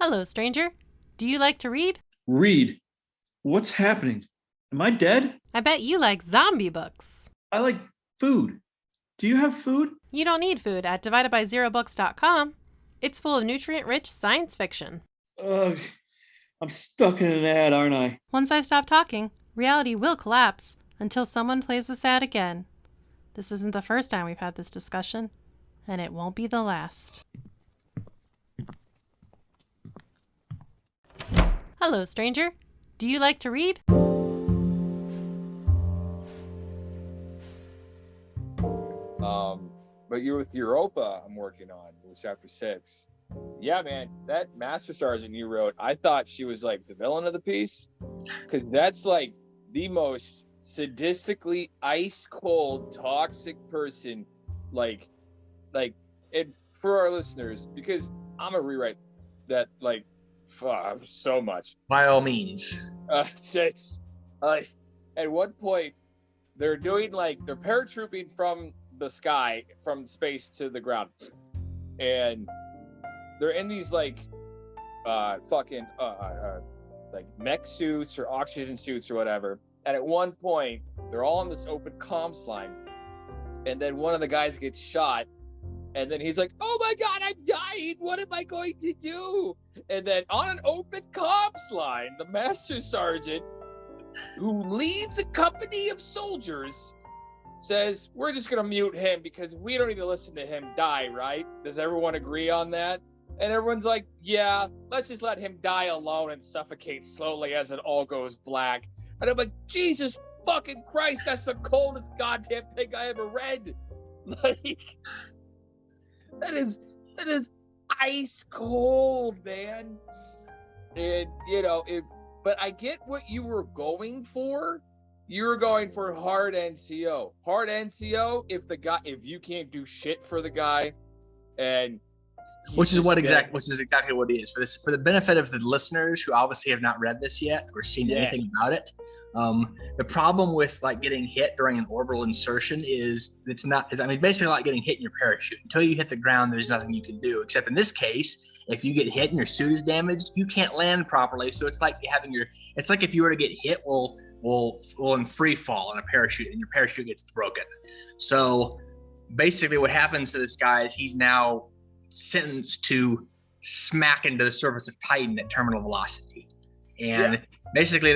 Hello, stranger. Do you like to read? Read. What's happening? Am I dead? I bet you like zombie books. I like food. Do you have food? You don't need food at dividedbyzerobooks.com. It's full of nutrient-rich science fiction. Ugh, I'm stuck in an ad, aren't I? Once I stop talking, reality will collapse until someone plays this ad again. This isn't the first time we've had this discussion, and it won't be the last. Hello, stranger. Do you like to read? But you're with Europa, I'm working on with chapter 6. Yeah, man, that Master Sergeant you wrote, I thought she was like the villain of the piece, because that's like the most sadistically ice cold, toxic person. Like, it for our listeners, because I'm gonna rewrite that like so much. By all means. It's like at one point they're doing like they're paratrooping from the sky, from space to the ground, and they're in these like fucking like mech suits or oxygen suits or whatever. And at one point they're all on this open comms line, and then one of the guys gets shot, and then he's like, oh my god, I'm dying, what am I going to do? And then on an open comms line, the Master Sergeant, who leads a company of soldiers, says, we're just gonna mute him because we don't need to listen to him die, right? Does everyone agree on that? And everyone's like, yeah, let's just let him die alone and suffocate slowly as it all goes black. And I'm like, Jesus fucking Christ, that's the coldest goddamn thing I ever read. Like, that is ice cold, man. And but I get what you were going for. You were going for hard NCO. Hard NCO if you can't do shit for the guy, and Which is exactly what it is. For the benefit of the listeners who obviously have not read this yet or seen anything about it. The problem with like getting hit during an orbital insertion is basically like getting hit in your parachute. Until you hit the ground, there's nothing you can do. Except in this case, if you get hit and your suit is damaged, you can't land properly. So it's like it's like if you were to get hit, well in free fall in a parachute, and your parachute gets broken. So basically what happens to this guy is he's now sentenced to smack into the surface of Titan at terminal velocity. And basically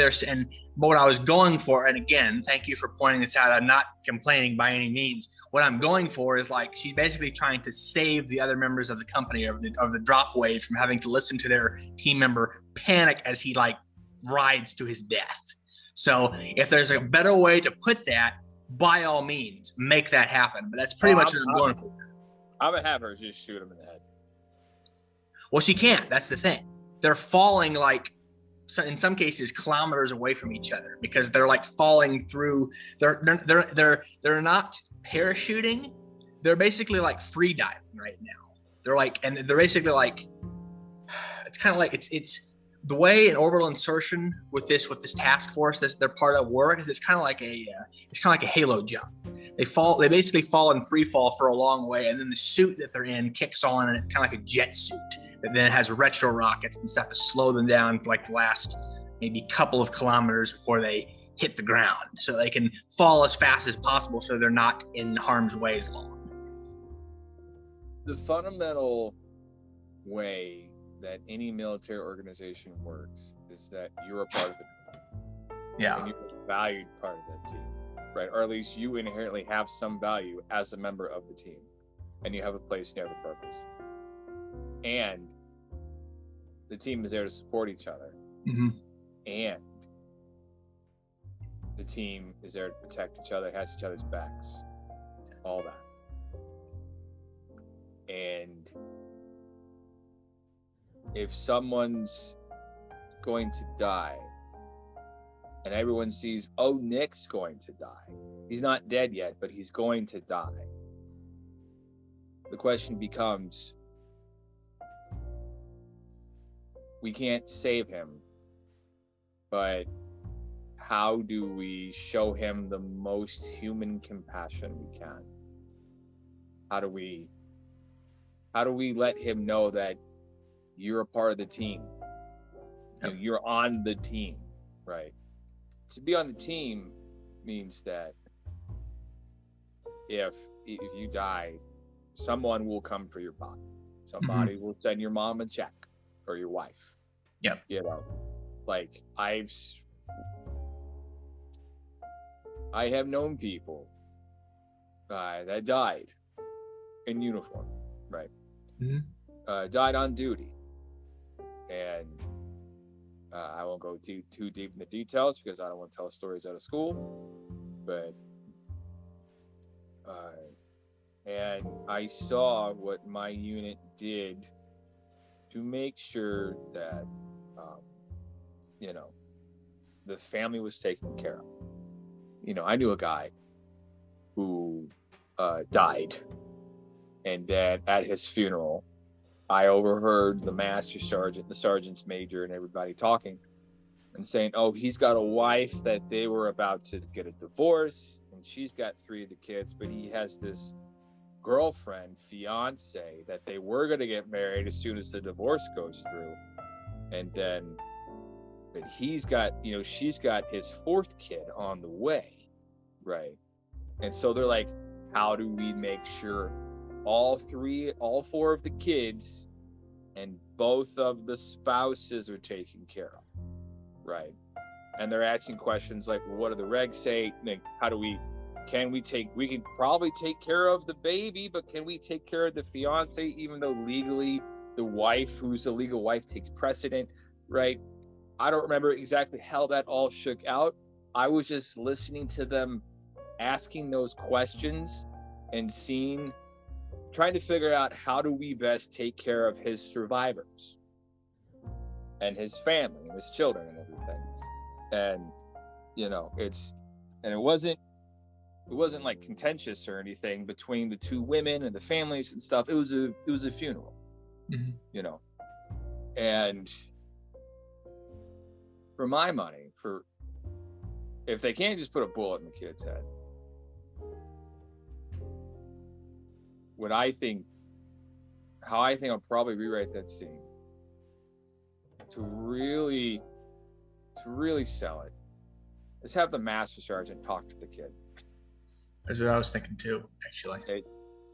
what I was going for, and again, thank you for pointing this out, I'm not complaining by any means. What I'm going for is like she's basically trying to save the other members of the company of the drop wave from having to listen to their team member panic as he like rides to his death. So if there's a better way to put that, by all means, make that happen. But that's pretty much what I'm going for. I'm gonna have her just shoot him in the head. Well, she can't. That's the thing. They're falling like, in some cases, kilometers away from each other because they're like falling through. They're not parachuting. They're basically like free diving right now. They're basically like, it's kind of like it's the way an orbital insertion with this task force that they're part of work is it's kind of like a halo jump. They basically fall in free fall for a long way, and then the suit that they're in kicks on, and it's kind of like a jet suit that then has retro rockets and stuff to slow them down for like the last maybe couple of kilometers before they hit the ground, so they can fall as fast as possible so they're not in harm's way as long. The fundamental way that any military organization works is that you're a part of it. Yeah. And you're a valued part of that team, right? Or at least you inherently have some value as a member of the team, and you have a place and you have a purpose. And the team is there to support each other. Mm-hmm. And the team is there to protect each other, has each other's backs, all that. And if someone's going to die and everyone sees, oh, Nick's going to die. He's not dead yet, but he's going to die. The question becomes, we can't save him, but how do we show him the most human compassion we can? How do we let him know that you're a part of the team. You know, you're on the team, right? To be on the team means that if you die, someone will come for your body. Somebody will send your mom a check, or your wife. Yep. You know, like I have known people that died in uniform, right? Died on duty, and I won't go too deep in the details because I don't want to tell stories out of school, but and I saw what my unit did to make sure that you know, the family was taken care of. You know, I knew a guy who died, and then at his funeral, I overheard the master sergeant, the sergeant's major, and everybody talking and saying, oh, he's got a wife that they were about to get a divorce, and she's got 3 of the kids, but he has this girlfriend, fiance, that they were going to get married as soon as the divorce goes through. And then, but he's got, you know, she's got his 4th kid on the way, right? And so they're like, how do we make sure all 4 of the kids and both of the spouses are taken care of, right? And they're asking questions like, well, what do the regs say? Like, how do we can probably take care of the baby, but can we take care of the fiance, even though legally the wife, who's the legal wife, takes precedent, right? I don't remember exactly how that all shook out. I was just listening to them asking those questions and trying to figure out how do we best take care of his survivors and his family and his children and everything. And, you know, it wasn't like contentious or anything between the 2 women and the families and stuff. It was a funeral, you know. And for my money, if they can't just put a bullet in the kid's head, how I think I'll probably rewrite that scene to really sell it is have the master sergeant talk to the kid. That's what I was thinking too, actually. Okay,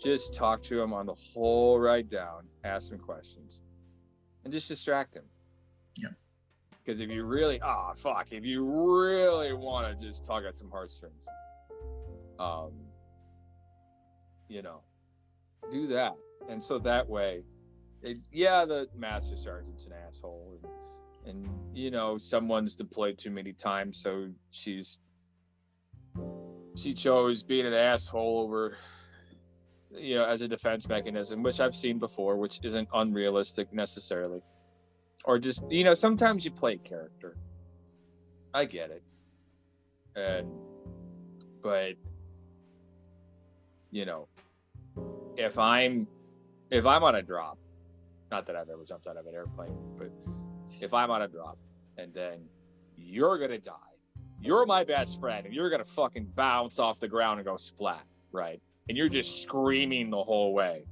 just talk to him on the whole ride down, ask him questions, and just distract him. Yeah. Because if you really want to just tug at some heartstrings, you know, do that. And so that way, the master sergeant's an asshole, and you know, someone's deployed too many times, so she chose being an asshole over, you know, as a defense mechanism, which I've seen before, which isn't unrealistic necessarily. Or just, you know, sometimes you play character. I get it. But you know, if I'm on a drop, not that I've ever jumped out of an airplane, but if I'm on a drop and then you're gonna die, you're my best friend, and you're gonna fucking bounce off the ground and go splat, right? And you're just screaming the whole way.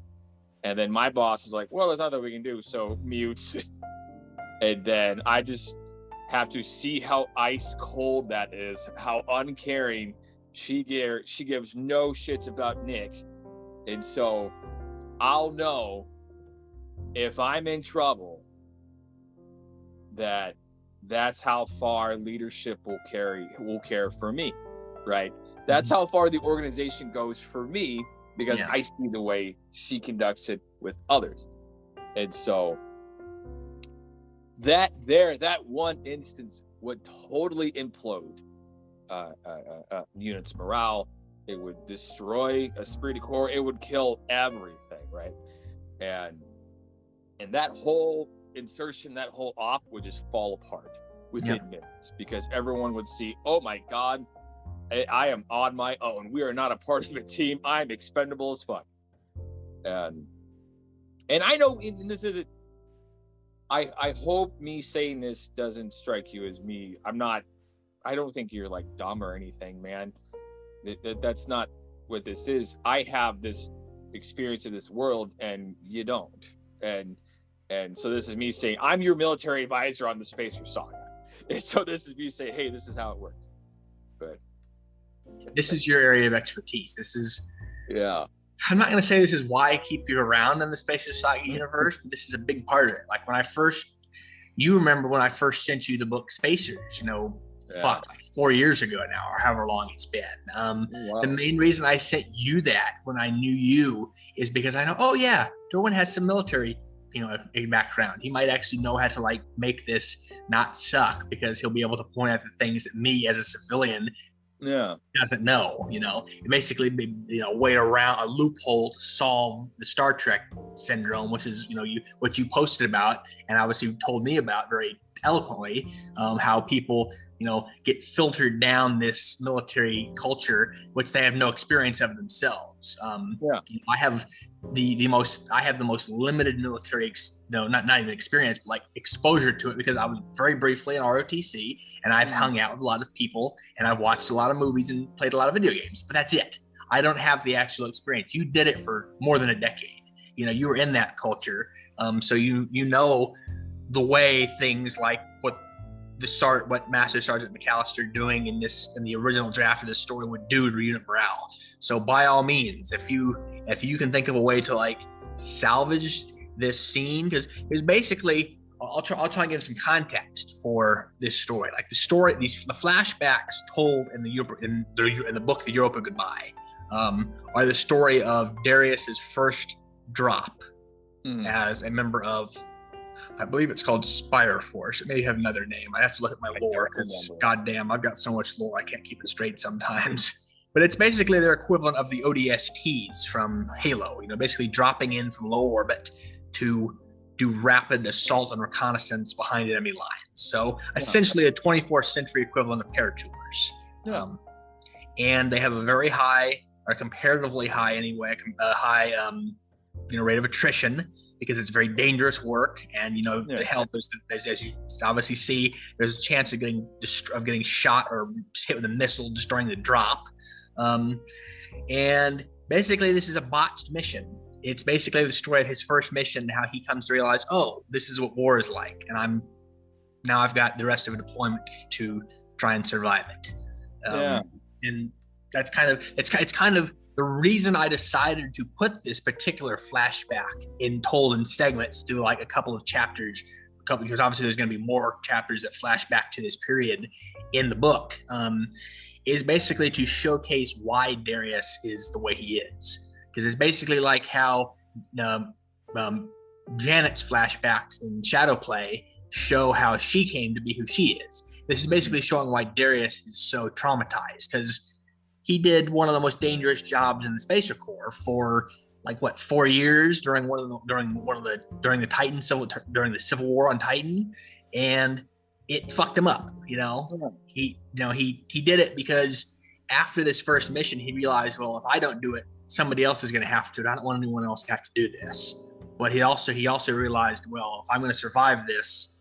And then my boss is like, well, there's nothing we can do, so mutes. And then I just have to see how ice cold that is, how uncaring she gives no shits about Nick. And so I'll know if I'm in trouble that's how far leadership will care for me, right? That's how far the organization goes for me, because I see the way she conducts it with others. And so that one instance would totally implode unit's morale. It would destroy esprit de corps. It would kill everything, right? And that whole insertion, that whole op would just fall apart within minutes, because everyone would see, oh my God, I am on my own. We are not a part of a team. I'm expendable as fuck. And I know, and this isn't, I hope me saying this doesn't strike you as me. I don't think you're like dumb or anything, man. That's not what this is. I have this experience of this world and you don't. And And so this is me saying, I'm your military advisor on the Spacer Saga. And so this is me saying, hey, this is how it works. But this is your area of expertise. This is, yeah. I'm not going to say this is why I keep you around in the Spacer Saga universe, but this is a big part of it. Like you remember when I first sent you the book Spacers, like 4 years ago now, or however long it's been. Wow. The main reason I sent you that when I knew you is because I know, oh yeah, Derwin has some military, a background. He might actually know how to like make this not suck, because he'll be able to point out the things that me as a civilian doesn't know. Basically, way around a loophole to solve the Star Trek syndrome, which is what you posted about, and obviously told me about very eloquently, how people get filtered down this military culture, which they have no experience of themselves. I have the most limited military, not even experience, but like exposure to it, because I was very briefly in ROTC, and I've hung out with a lot of people, and I've watched a lot of movies and played a lot of video games, but that's it. I don't have the actual experience. You did it for more than a decade. You were in that culture, so you know the way things like what Master Sergeant McAllister doing in the original draft of this story would do to unit morale. So by all means, if you can think of a way to like salvage this scene, because basically, I'll try and give some context for this story. Like the flashbacks told in the book The Europa Goodbye are the story of Darius's first drop as a member of, I believe it's called Spire Force. It may have another name. I have to look at my lore, because goddamn, I've got so much lore I can't keep it straight sometimes. But it's basically their equivalent of the ODSTs from Halo. Basically dropping in from low orbit to do rapid assault and reconnaissance behind enemy lines. So essentially a 24th century equivalent of paratroopers. Yeah. And they have a very high, or comparatively high anyway, rate of attrition, because it's very dangerous work, and the health is, as you obviously see, there's a chance of getting shot or hit with a missile, destroying the drop. And basically, this is a botched mission. It's basically the story of his first mission and how he comes to realize, oh, this is what war is like, and I've got the rest of a deployment to try and survive it. And that's it's kind of the reason I decided to put this particular flashback told in segments through like a couple of chapters, because obviously there's going to be more chapters that flash back to this period in the book, is basically to showcase why Darius is the way he is. Because it's basically like how Janet's flashbacks in Shadowplay show how she came to be who she is. This is basically showing why Darius is so traumatized, because he did one of the most dangerous jobs in the Spacer Corps for 4 years during the Titan during the Civil War on Titan, and it fucked him up. He did it because after this first mission, he realized, well, if I don't do it, somebody else is going to have to. I don't want anyone else to have to do this. But he also realized, well, if I'm going to survive this,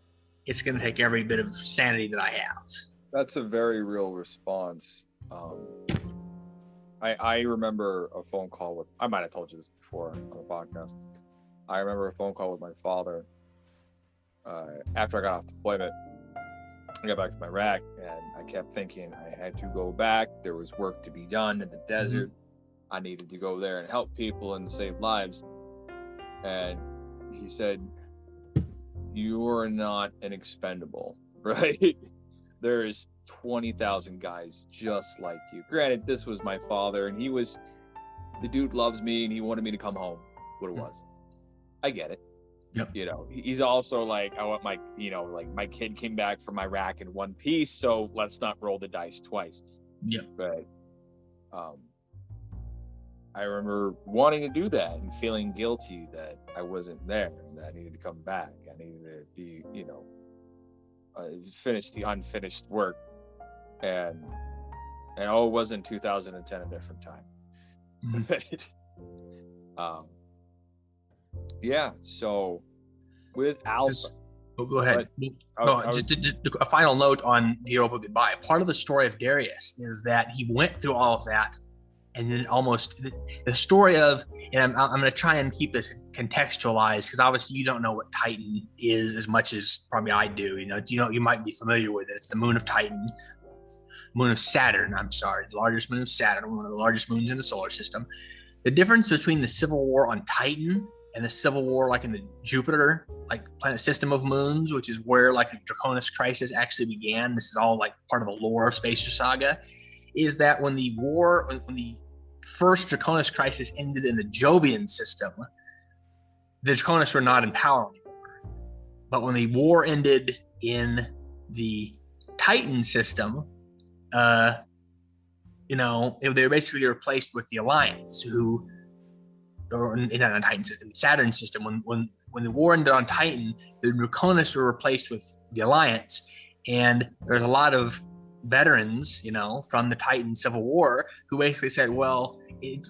it's going to take every bit of sanity that I have. That's a very real response. I remember a phone call with, I might have told you this before on the podcast. I remember a phone call with my father after I got off deployment. I got back to my rack, and I kept thinking I had to go back. There was work to be done in the desert. I needed to go there and help people and save lives. And he said, you are not an expendable, right? There's 20,000 guys just like you. Granted, this was my father, and the dude loves me, and he wanted me to come home. What it was. I get it. Yep. He's also like, I want my kid came back from Iraq in one piece, so let's not roll the dice twice. Yep. But I remember wanting to do that and feeling guilty that I wasn't there and that I needed to come back. I needed to be, finish the unfinished work. And it wasn't 2010 a different time. So with Alpha. Go ahead. Just a final note on the Europa Goodbye. Part of the story of Darius is that he went through all of that and then almost the story of, and I'm going to try and keep this contextualized because obviously you don't know what Titan is as much as probably I do. You might be familiar with it. It's the moon of Saturn. I'm sorry, the largest moon of Saturn, one of the largest moons in the solar system. The difference between the civil war on Titan and the civil war like in the Jupiter, like planet system of moons, which is where like the Draconis crisis actually began. This is all like part of the lore of Spacer Saga. Is that when the first Draconis crisis ended in the Jovian system, the Draconis were not in power anymore. But when the war ended in the Titan system, they were basically replaced with the Alliance, or in the Titan system, the Saturn system. When the war ended on Titan, the Draconis were replaced with the Alliance, and there's a lot of veterans, from the Titan Civil War who basically said, well,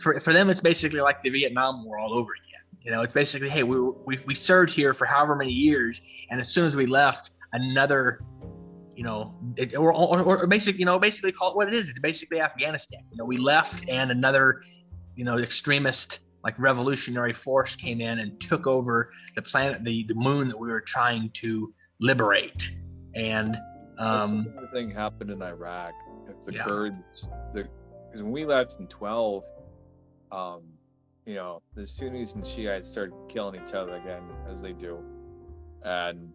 for them, it's basically like the Vietnam War all over again. It's basically, hey, we served here for however many years, and as soon as we left, another, or basically call it what it is. It's basically Afghanistan. We left, and another, extremist like revolutionary force came in and took over the planet, the moon that we were trying to liberate, and. The same thing happened in Iraq. If the Kurds, because when we left in 12, the Sunnis and Shiites started killing each other again, as they do, and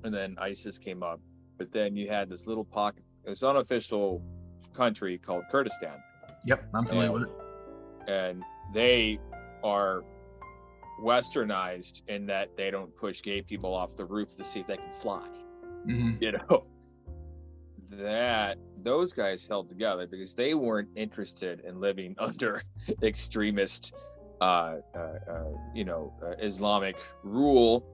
then ISIS came up. But then you had this little pocket, this unofficial country called Kurdistan. Yep, I'm familiar with it. And they are westernized in that they don't push gay people off the roof to see if they can fly. Mm-hmm. That those guys held together because they weren't interested in living under extremist Islamic rule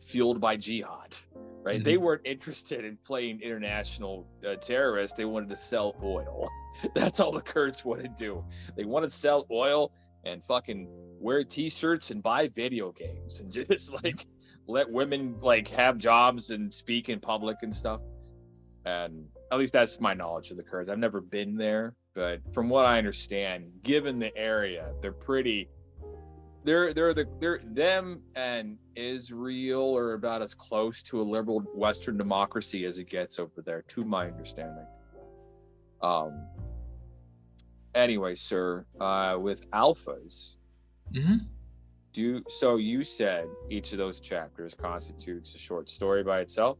fueled by jihad, right? Mm-hmm. They weren't interested in playing international terrorists. They wanted to sell oil. That's all the Kurds want to do. They want to sell oil and fucking wear t-shirts and buy video games and just like let women like have jobs and speak in public and stuff. And at least that's my knowledge of the Kurds. I've never been there, but from what I understand, given the area, they're them and Israel are about as close to a liberal Western democracy as it gets over there, to my understanding. Anyway, sir, with alphas, so you said each of those chapters constitutes a short story by itself?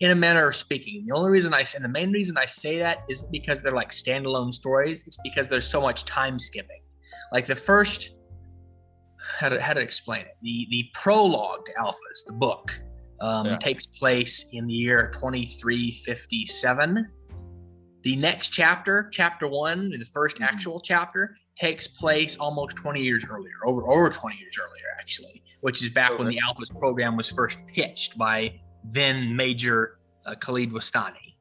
In a manner of speaking. The main reason I say that is because they're like standalone stories. It's because there's so much time skipping. Like the first, how to explain it? The prologue to Alphas, the book, takes place in the year 2357. The next chapter, chapter 1, the first actual chapter, takes place almost 20 years earlier, over 20 years earlier, actually, which is back when the Alphas program was first pitched by then Major Khalid Wastani.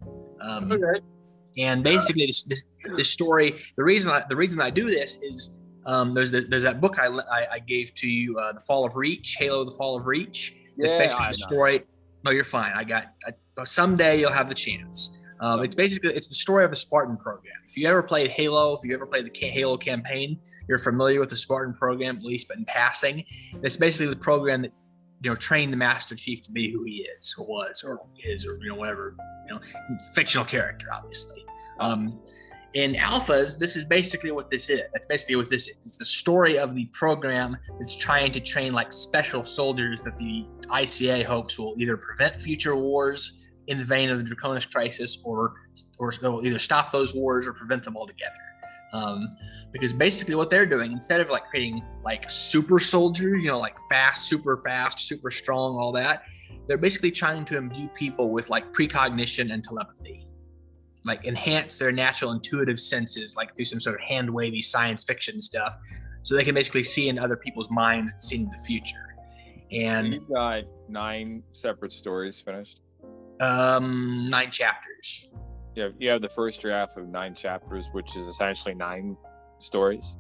And basically, this story, the reason I do this is there's that book I gave to you, The Fall of Reach, Halo: The Fall of Reach. It's basically the story. No, you're fine. Someday you'll have the chance. It's the story of the Spartan program. If you ever played Halo, if you ever played the Halo campaign, you're familiar with the Spartan program, at least, but in passing. It's basically the program that trained the Master Chief to be who he is, or was, or is, or whatever, fictional character, obviously. In Alphas, this is basically what this is. That's basically what this is. It's the story of the program that's trying to train like special soldiers that the ICA hopes will either prevent future wars in the vein of the Draconis crisis, or they'll either stop those wars or prevent them altogether. Because basically what they're doing, instead of like creating like super soldiers, like super fast, super strong, all that, they're basically trying to imbue people with like precognition and telepathy, like enhance their natural intuitive senses, like through some sort of hand wavy science fiction stuff, so they can basically see in other people's minds and see into the future. And you've got 9 separate stories finished. 9 chapters. Yeah, you have the first draft of 9 chapters, which is essentially 9 stories.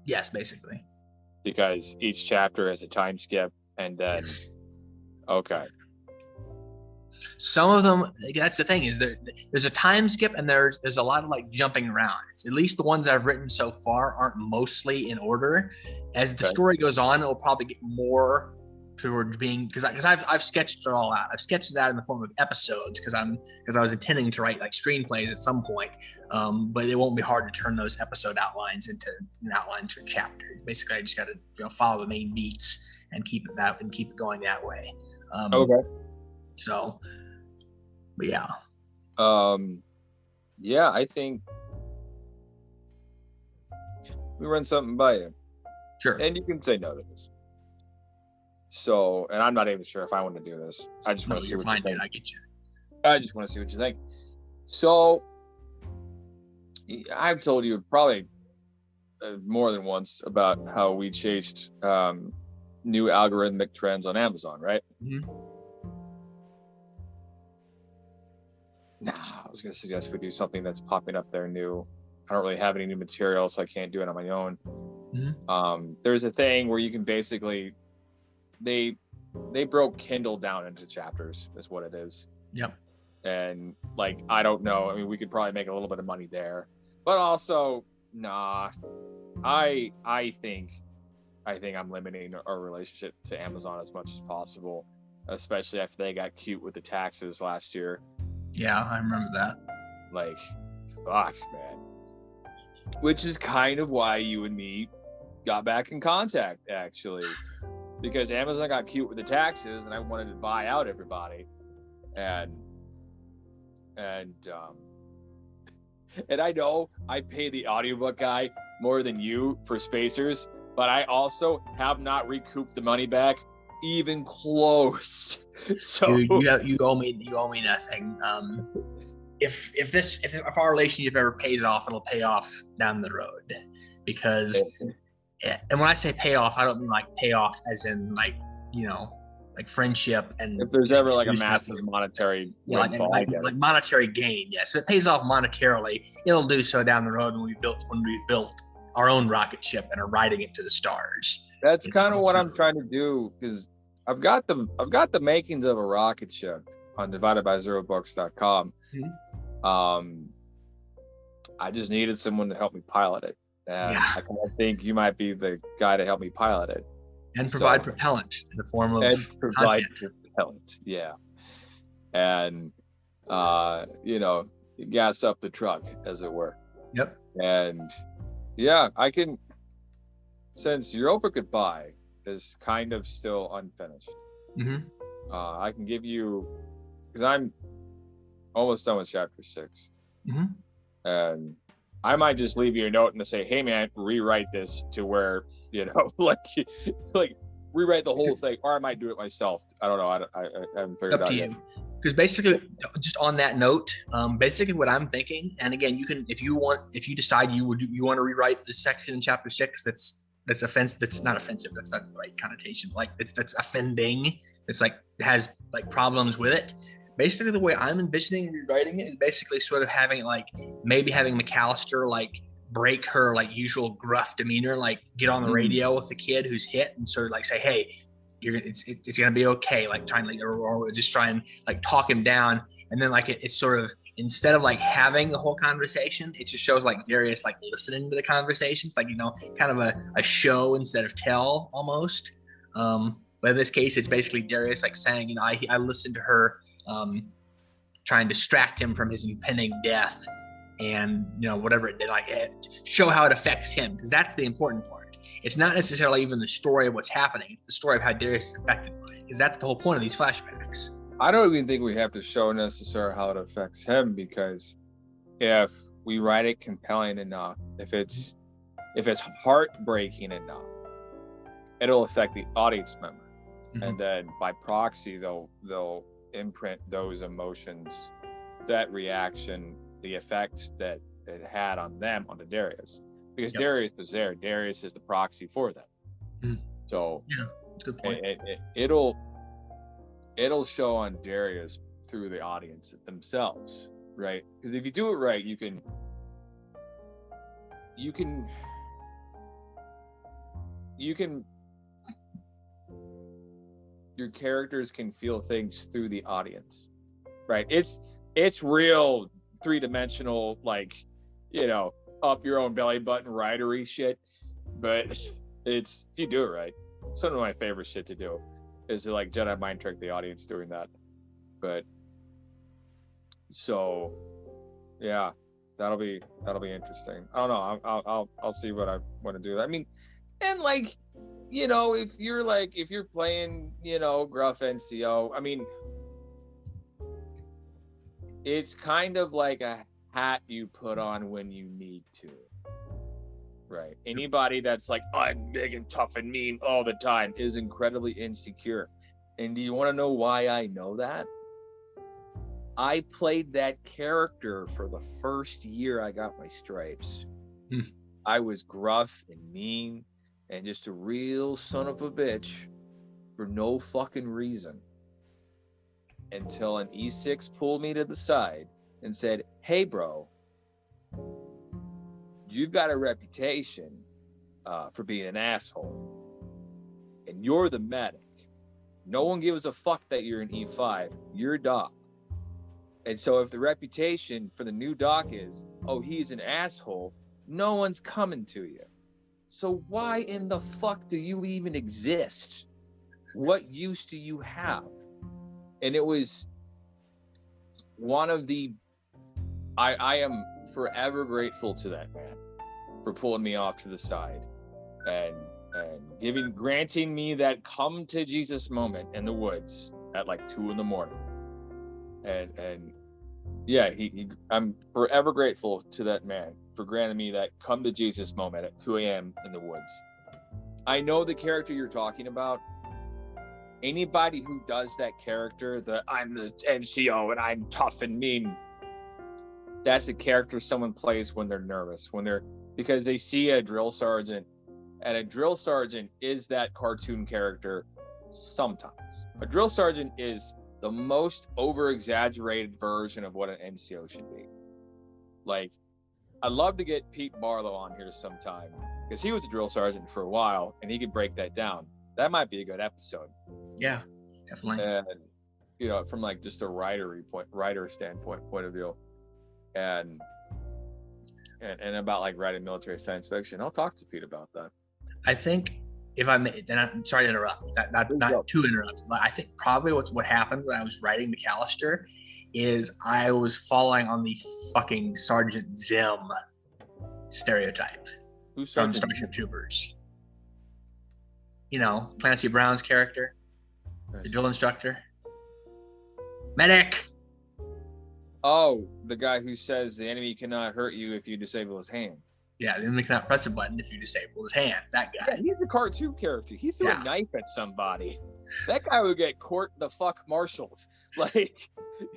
Yes, basically. Because each chapter has a time skip, and then okay. Some of them, that's the thing, is there's a time skip and there's a lot of like jumping around. At least the ones I've written so far aren't mostly in order. As the story goes on, it'll probably get more towards being, because I've sketched it all out. I've sketched it out in the form of episodes because I was intending to write like screenplays at some point. But it won't be hard to turn those episode outlines into outlines for chapters. Basically, I just got to follow the main beats and keep it going that way. Okay. So, but yeah. Yeah, I think we run something by you. Sure. And you can say no to this. So, and I'm not even sure if I want to do this. I just want to see what you think. I get you. I just want to see what you think. So, I've told you probably more than once about how we chased new algorithmic trends on Amazon, right? Mm-hmm. Nah, I was going to suggest we do something that's popping up there new. I don't really have any new material, so I can't do it on my own. Mm-hmm. There's a thing where you can basically, they broke Kindle down into chapters, is what it is. Yep. And like, I don't know. I mean, we could probably make a little bit of money there, but also, nah. I think I'm limiting our relationship to Amazon as much as possible, especially after they got cute with the taxes last year. Yeah, I remember that. Like, fuck, man. Which is kind of why you and me got back in contact, actually, because Amazon got cute with the taxes, and I wanted to buy out everybody, and I know I pay the audiobook guy more than you for Spacers, but I also have not recouped the money back, even close. So you owe me nothing. If our relationship ever pays off, it'll pay off down the road, because, and when I say pay off, I don't mean like pay off as in like, like friendship, and if there's ever like a massive monetary like monetary gain, yes. If it pays off monetarily, it'll do so down the road when we built our own rocket ship and are riding it to the stars. That's kind of what I'm trying to do, because I've got the makings of a rocket ship on dividedbyzerobooks.com. Mm-hmm. I just needed someone to help me pilot it, and I kind of think you might be the guy to help me pilot it and provide propellant in the form of propellant. Yeah, and gas up the truck, as it were. Yep. And yeah, I can, since Europa Goodbye is kind of still unfinished. Mm-hmm. I can give you, because I'm almost done with chapter 6. Mm-hmm. And I might just leave you a note and say, hey man, rewrite this to where, like rewrite the whole thing, or I might do it myself. I don't know. I haven't figured it out yet. Because basically, just on that note, basically what I'm thinking, and again, you can, if you decide you want to rewrite the section in chapter 6 that's offensive, that's not offensive, that's not the right connotation, like that's offending, it's like has like problems with it. Basically, the way I'm envisioning rewriting it is basically sort of having like maybe having McAllister like break her like usual gruff demeanor, like get on the radio with the kid who's hit and sort of like say, hey, it's gonna be okay, like trying to, or just try and like talk him down, and then like it's sort of, instead of like having the whole conversation, it just shows like Darius like listening to the conversations, like kind of a show instead of tell almost. But in this case, it's basically Darius like saying, I listened to her try and distract him from his impending death, and whatever it did, like show how it affects him, because that's the important part. It's not necessarily even the story of what's happening, it's the story of how Darius is affected by it, because that's the whole point of these flashbacks. I don't even think we have to show necessarily how it affects him, because if we write it compelling enough, if it's heartbreaking enough, it'll affect the audience member. Mm-hmm. And then by proxy, they'll imprint those emotions, that reaction, the effect that it had on them, onto Darius, because Darius was there. Darius is the proxy for them. Mm-hmm. So that's a good point. It'll show on Darius through the audience themselves, right? Because if you do it right, you can your characters can feel things through the audience. right? It's real 3-dimensional, like, you know, up your own belly button ridery shit. But it's, if you do it right, some of my favorite shit to do is to like Jedi mind trick the audience doing that. But so yeah, that'll be interesting. I don't know. I'll see what I want to do. I mean, and like, you know, if you're playing, you know, gruff NCO, I mean, it's kind of like a hat you put on when you need to. Right. Anybody that's like, I'm big and tough and mean all the time is incredibly insecure. And do you want to know why I know that? I played that character for the first year I got my stripes. I was gruff and mean and just a real son of a bitch for no fucking reason. Until an E6 pulled me to the side and said, hey, bro, you've got a reputation for being an asshole, and you're the medic. No one gives a fuck that you're an E5. You're a doc. And so if the reputation for the new doc is, oh, he's an asshole, no one's coming to you. So why in the fuck do you even exist? What use do you have? And it was one of the, I am forever grateful to that man for pulling me off to the side and granting me that come to Jesus moment in the woods at like 2 a.m. And yeah, I'm forever grateful to that man for granting me that come to Jesus moment at 2 a.m. in the woods. I know the character you're talking about. Anybody who does that character, that I'm the NCO and I'm tough and mean, that's a character someone plays when they're nervous, because they see a drill sergeant, and a drill sergeant is that cartoon character sometimes. A drill sergeant is the most over-exaggerated version of what an NCO should be. Like, I'd love to get Pete Barlow on here sometime, because he was a drill sergeant for a while, and he could break that down. That might be a good episode. Yeah, definitely. And, you know, from like just a writer standpoint point of view. And about like writing military science fiction. I'll talk to Pete about that. I think if I may, then I'm sorry to interrupt, not to interrupt, but I think probably what happened when I was writing McAllister is I was following on the fucking Sergeant Zim stereotype from Starship Troopers. You know, Clancy Brown's character, the drill instructor, medic. Oh, the guy who says the enemy cannot hurt you if you disable his hand. Yeah, the enemy cannot press a button if you disable his hand. That guy. Yeah, he's a cartoon character. He threw a knife at somebody. That guy would get court the fuck marshaled. Like,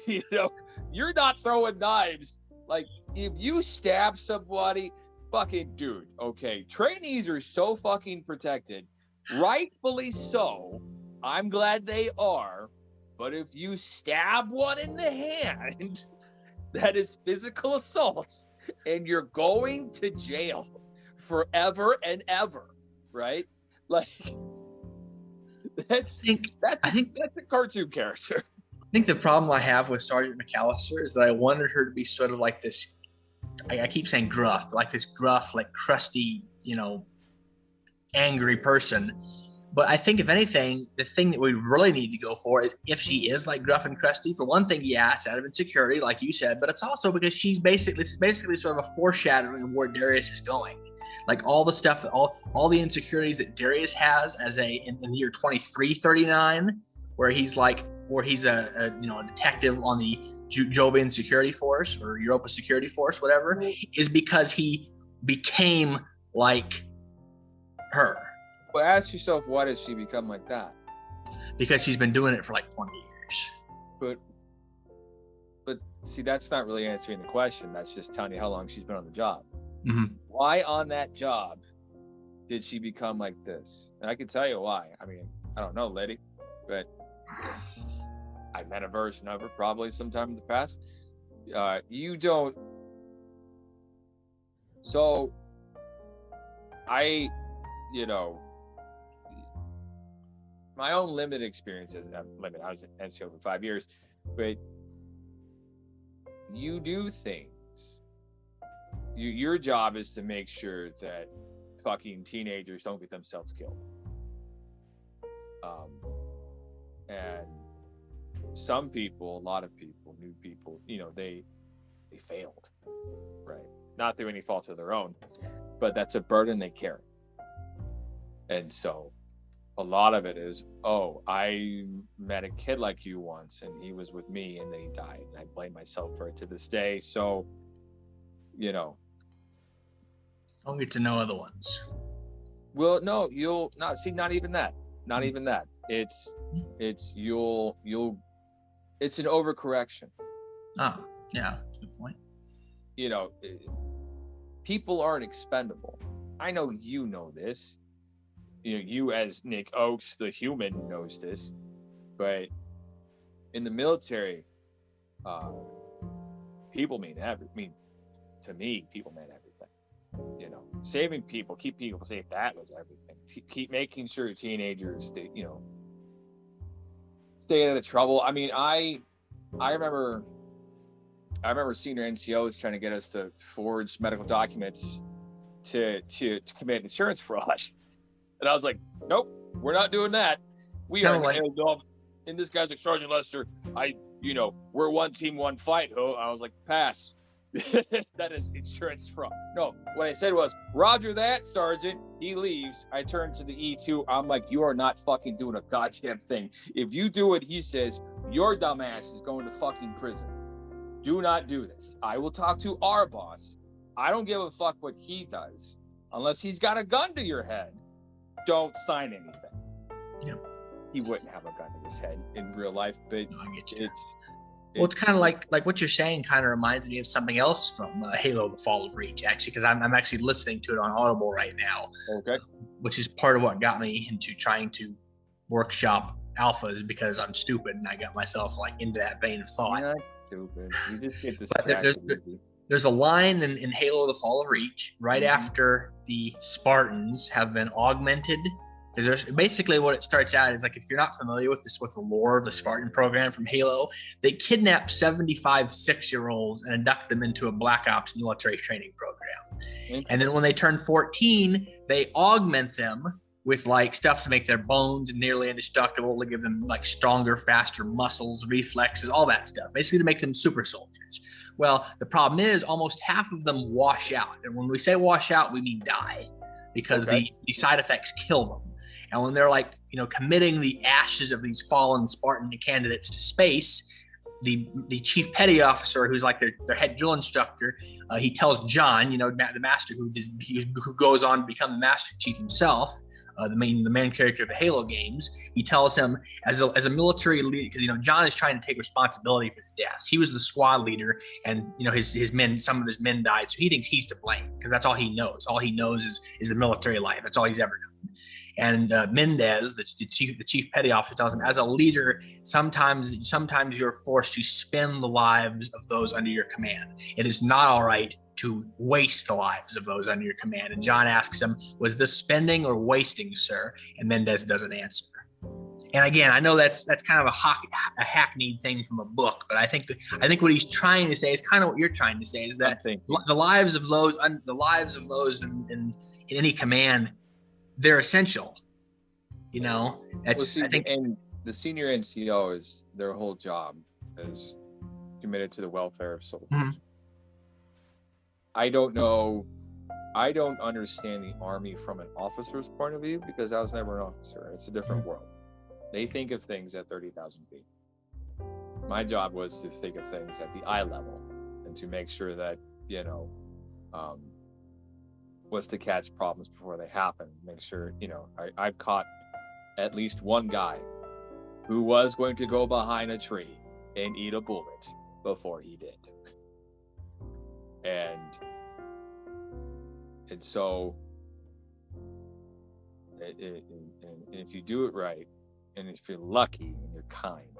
you know, you're not throwing knives. Like, if you stab somebody, fucking dude, okay, trainees are so fucking protected. Rightfully so. I'm glad they are. But if you stab one in the hand, that is physical assault, and you're going to jail forever and ever, right? Like, that's a cartoon character. I think the problem I have with Sergeant McAllister is that I wanted her to be sort of like this, I keep saying gruff, like this gruff, like crusty, you know, angry person. But I think, if anything, the thing that we really need to go for is if she is like gruff and crusty. For one thing, yeah, it's out of insecurity, like you said, but it's also because this is basically sort of a foreshadowing of where Darius is going. Like all the stuff, all the insecurities that Darius has as in the year 2339, where he's a detective on the Jovian Security Force or Europa Security Force, whatever, is because he became like her. Well, ask yourself, why did she become like that? Because she's been doing it for like 20 years. But see, that's not really answering the question. That's just telling you how long she's been on the job. Mm-hmm. Why on that job did she become like this? And I can tell you why. I mean, I don't know, lady, but I met a version of her probably sometime in the past. You don't. So my own limited experiences. I was at NCO for 5 years, but you do things. Your job is to make sure that fucking teenagers don't get themselves killed. And some people, a lot of people, new people, they failed, right? Not through any fault of their own, but that's a burden they carry. And so a lot of it is, oh, I met a kid like you once and he was with me and then he died. And I blame myself for it to this day. So, Don't get to know other ones. Well, no, you'll not see, not even that. Not even that. It's you'll it's an overcorrection. Oh, yeah, good point. People aren't expendable. I know you know this. You as Nick Oakes, the human, knows this. But in the military, people mean everything. To me, people mean everything. Saving people, keep people safe, that was everything. Keep making sure teenagers stay out of trouble. I mean, I remember senior NCOs trying to get us to forge medical documents to commit insurance fraud. And I was like, nope, we're not doing that. We are and this guy's like, Sergeant Lester, we're one team, one fight. I was like, pass. That is insurance fraud. No, what I said was, Roger that, Sergeant. He leaves. I turn to the E2. I'm like, you are not fucking doing a goddamn thing. If you do what he says, your dumbass is going to fucking prison. Do not do this. I will talk to our boss. I don't give a fuck what he does. Unless he's got a gun to your head, don't sign anything. Yeah. He wouldn't have a gun to his head in real life, but No, I get you. It's kind of like what you're saying kind of reminds me of something else from Halo: The Fall of Reach, actually, because I'm actually listening to it on Audible right now. Okay. Which is part of what got me into trying to workshop alphas, because I'm stupid and I got myself into that vein of thought. You're not stupid. You just get distracted. There's a line in Halo: The Fall of Reach right after the Spartans have been augmented. Because there's basically what it starts out is, if you're not familiar with the lore of the Spartan program from Halo, they kidnap 75 6-year-olds and induct them into a Black Ops military training program. Mm-hmm. And then when they turn 14, they augment them with stuff to make their bones nearly indestructible, to give them stronger, faster muscles, reflexes, all that stuff, basically to make them super soldiers. Well, the problem is almost half of them wash out. And when we say wash out, we mean die, because the side effects kill them. And when they're committing the ashes of these fallen Spartan candidates to space, the chief petty officer, who's their head drill instructor, he tells John, the master who goes on to become the Master Chief himself, the main character of the Halo games. He tells him as a military leader, because John is trying to take responsibility for the deaths. He was the squad leader, and his men, some of his men died, so he thinks he's to blame because that's all he knows. All he knows is the military life. That's all he's ever known. And Mendez, the chief petty officer, tells him, as a leader, sometimes you're forced to spend the lives of those under your command. It is not all right to waste the lives of those under your command. And John asks him, was this spending or wasting, sir? And Mendez doesn't answer. And again, I know that's kind of a hackneyed thing from a book, but I think what he's trying to say is kind of what you're trying to say, is that the lives of those in any command, they're essential. I think. And the senior NCO is, their whole job is committed to the welfare of soldiers. Mm-hmm. I don't understand the Army from an officer's point of view, because I was never an officer. It's a different world. They think of things at 30,000 feet. My job was to think of things at the eye level and to make sure that, was to catch problems before they happen. Make sure, I've caught at least one guy who was going to go behind a tree and eat a bullet before he did. And so, and if you do it right, and if you're lucky and you're kind,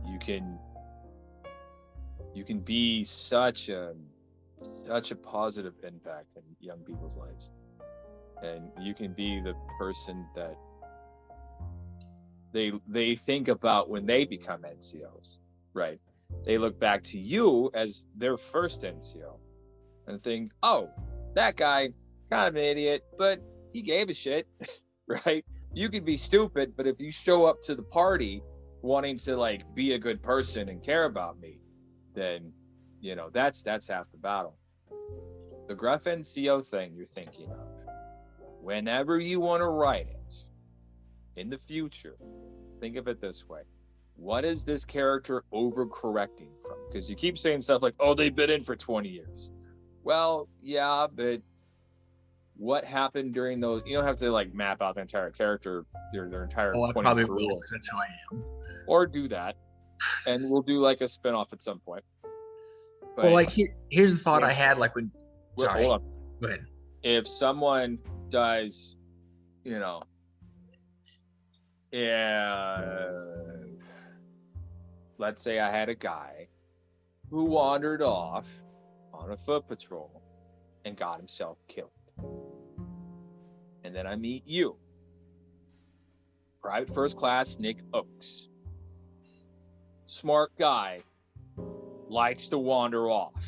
you can be such a positive impact in young people's lives, and you can be the person that they think about when they become NCOs, right? they look back to you as their first NCO and think, oh, that guy, kind of an idiot, but he gave a shit, right? You could be stupid, but if you show up to the party wanting to like be a good person and care about me, then, you know, that's half the battle. The gruff NCO thing you're thinking of, whenever you want to write it in the future, think of it this way. What is this character overcorrecting from? Because you keep saying stuff like, oh, they've been in for 20 years. Well, yeah, but what happened during those? You don't have to like map out the entire character, their entire 20 I probably career. will, because that's how I am. Or do that. And we'll do like a spinoff at some point. But, well, like here's the thought I had, like when. Sorry. Hold on. Go ahead. If someone does, you know, let's say I had a guy who wandered off on a foot patrol and got himself killed. And then I meet you, Private First Class Nick Oakes. Smart guy, likes to wander off.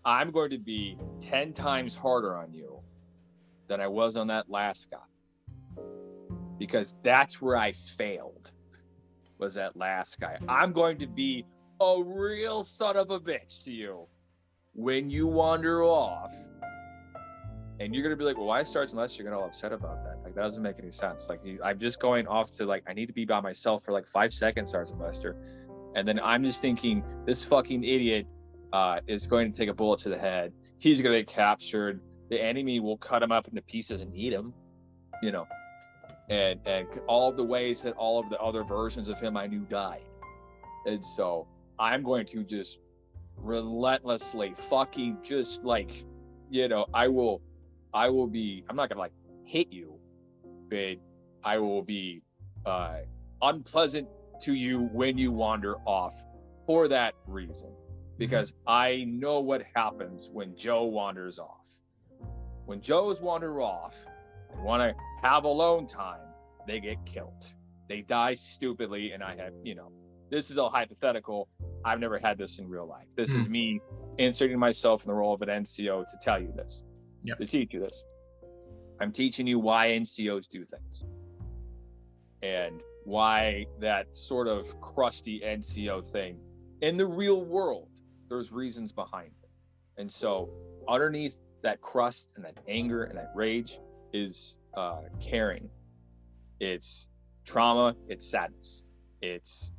I'm going to be 10 times harder on you than I was on that last guy. Because that's where I failed, was that last guy. I'm going to be a real son of a bitch to you when you wander off. And you're going to be like, well, why Sergeant Lester, you're going to all upset about that? Like, that doesn't make any sense. Like, I'm just going off to, like, I need to be by myself for, like, 5 seconds, Sergeant Lester. And then I'm just thinking, this fucking idiot is going to take a bullet to the head. He's going to get captured. The enemy will cut him up into pieces and eat him, you know. And all of the ways that all of the other versions of him I knew died. And so I'm going to just relentlessly fucking just, like, you know, I will be, I'm not gonna like hit you, but I will be unpleasant to you when you wander off for that reason, because I know what happens when Joe wanders off. When Joes wander off and want to have alone time, they get killed. They die stupidly, and I have, you know, this is all hypothetical. I've never had this in real life. This is me inserting myself in the role of an NCO to tell you this. To teach you this. I'm teaching you why NCOs do things and why that sort of crusty NCO thing in the real world, there's reasons behind it. And so underneath that crust and that anger and that rage is caring. It's trauma, it's sadness. It's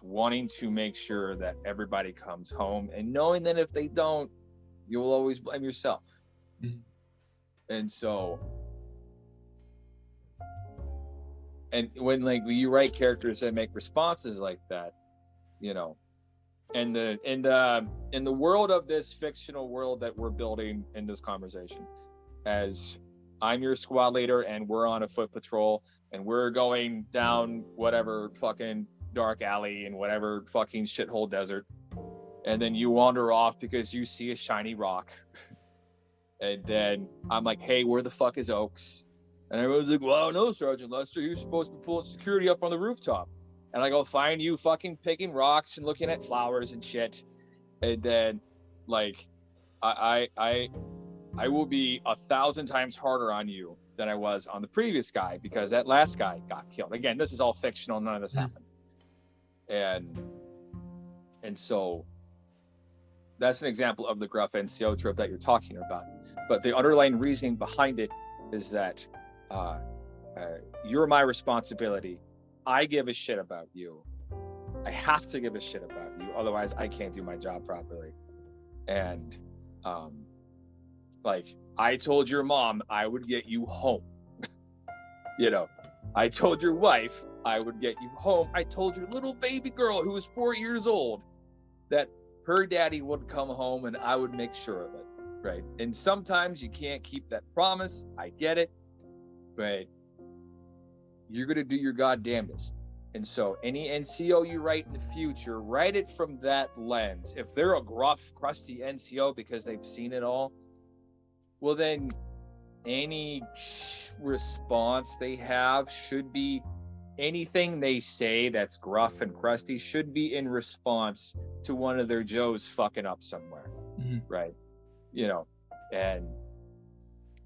wanting to make sure that everybody comes home and knowing that if they don't, you will always blame yourself. And so, and when like you write characters that make responses like that, you know, and in the world of this fictional world that we're building in this conversation, as I'm your squad leader and we're on a foot patrol and we're going down whatever fucking dark alley in whatever fucking shithole desert, and then you wander off because you see a shiny rock. And then I'm like, hey, where the fuck is Oakes? And everyone's like, well, I don't know, Sergeant Lester. He was supposed to be pulling security up on the rooftop. And I go find you fucking picking rocks and looking at flowers and shit. And then, like, I will be 1,000 times harder on you than I was on the previous guy because that last guy got killed. Again, this is all fictional. None of this happened. And so that's an example of the gruff NCO trope that you're talking about. But the underlying reasoning behind it is that you're my responsibility. I give a shit about you. I have to give a shit about you. Otherwise, I can't do my job properly. And like, I told your mom I would get you home. You know, I told your wife I would get you home. I told your little baby girl who was 4 years old that her daddy would come home and I would make sure of it, right? And sometimes you can't keep that promise. I get it, but you're going to do your goddamnedest. And so any NCO you write in the future, write it from that lens. If they're a gruff, crusty NCO because they've seen it all, well then any response they have should be anything they say that's gruff and crusty should be in response to one of their Joes fucking up somewhere, right? You know, and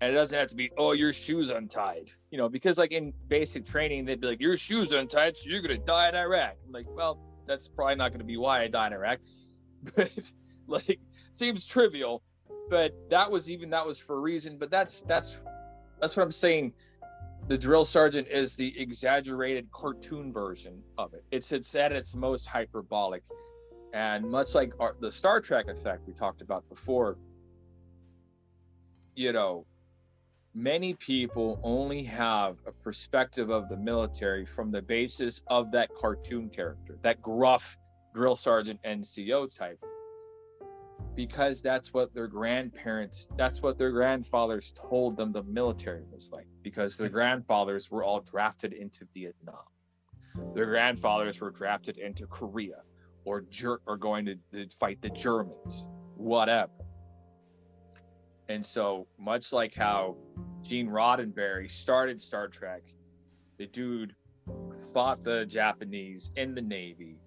it doesn't have to be, oh, your shoe's untied, you know, because like in basic training, they'd be like, your shoe's untied, so you're gonna die in Iraq. I'm like, well, that's probably not gonna be why I die in Iraq, but like, seems trivial, but that was for a reason. But that's what I'm saying. The drill sergeant is the exaggerated cartoon version of it. It's at its most hyperbolic, and much like the Star Trek effect we talked about before, you know, many people only have a perspective of the military from the basis of that cartoon character, that gruff drill sergeant NCO type, because that's what their grandfathers told them the military was like, because their grandfathers were all drafted into Vietnam. Their grandfathers were drafted into Korea or going to fight the Germans, whatever. And so much like how Gene Roddenberry started Star Trek, the dude fought the Japanese in the Navy.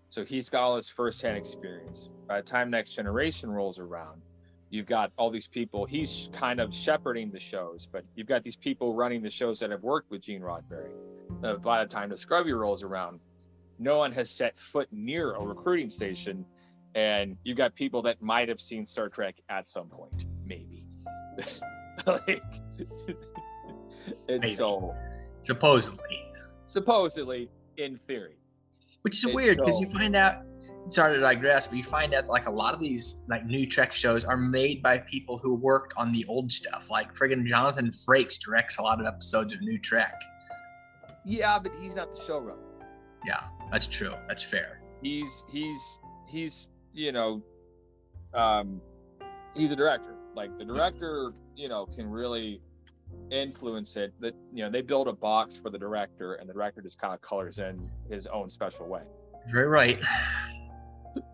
So he's got all his firsthand experience. By the time Next Generation rolls around, you've got all these people. He's kind of shepherding the shows, but you've got these people running the shows that have worked with Gene Roddenberry. By the time Discovery rolls around, no one has set foot near a recruiting station, and you've got people that might have seen Star Trek at some point, maybe. Like, and Maybe. So supposedly, in theory. Which is weird, because you find out, sorry to digress, but you find out like a lot of these like new Trek shows are made by people who worked on the old stuff. Like friggin' Jonathan Frakes directs a lot of episodes of New Trek. Yeah, but he's not the showrunner. Yeah, that's true. That's fair. He's you know, he's a director. Like the director, you know, can really influence it. That, you know, they build a box for the director, and the director just kind of colors in his own special way. Very right.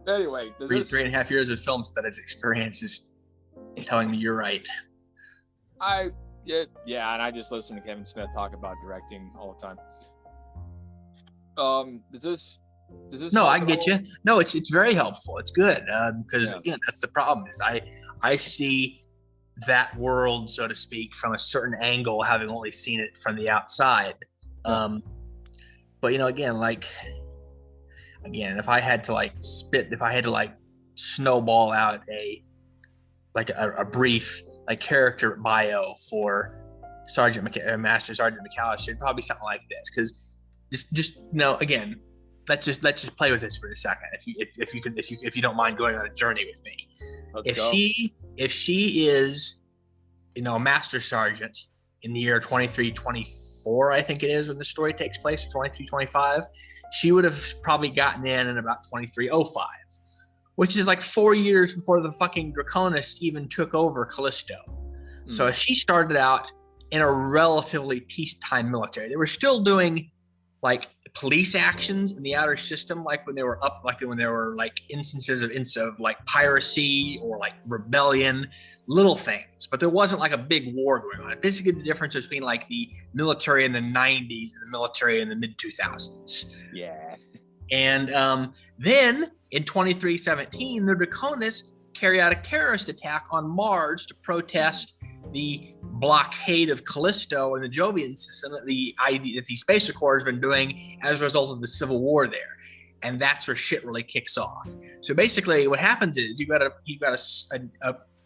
Anyway, 3.5 years of film studies experience is telling me you're right. Yeah, and I just listen to Kevin Smith talk about directing all the time. Does this No, I get you. No, it's very helpful. It's good, because again, that's the problem. Is I see that world, so to speak, from a certain angle, having only seen it from the outside. But you know, again, if I had to snowball out a brief character bio for Master Sergeant McAllister, it'd probably be something like this. Because just you know, again, let's just play with this for a second, if you don't mind going on a journey with me. If she is, you know, a master sergeant in the year 2324, I think it is when the story takes place, 2325, she would have probably gotten in about 2305, which is like 4 years before the fucking Draconists even took over Callisto. So she started out in a relatively peacetime military. They were still doing like police actions in the outer system, like when they were instances of like piracy or like rebellion, little things, but there wasn't like a big war going on. Basically the difference between like the military in the 90s and the military in the mid 2000s. Yeah. And then in 2317, the Draconists carry out a terrorist attack on Mars to protest the blockade of Callisto and the Jovian system that the Spacer Corps has been doing as a result of the Civil War there. And that's where shit really kicks off. So basically what happens is you've got a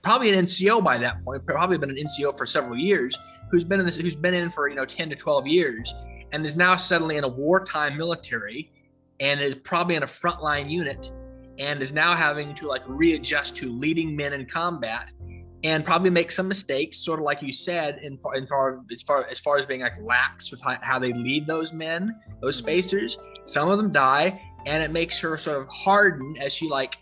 probably an NCO by that point, probably been an NCO for several years, who's been in for, you know, 10 to 12 years, and is now suddenly in a wartime military, and is probably in a frontline unit, and is now having to like readjust to leading men in combat, and probably make some mistakes, sort of like you said, as far as being like lax with how they lead those men, those spacers. Some of them die, and it makes her sort of harden as she like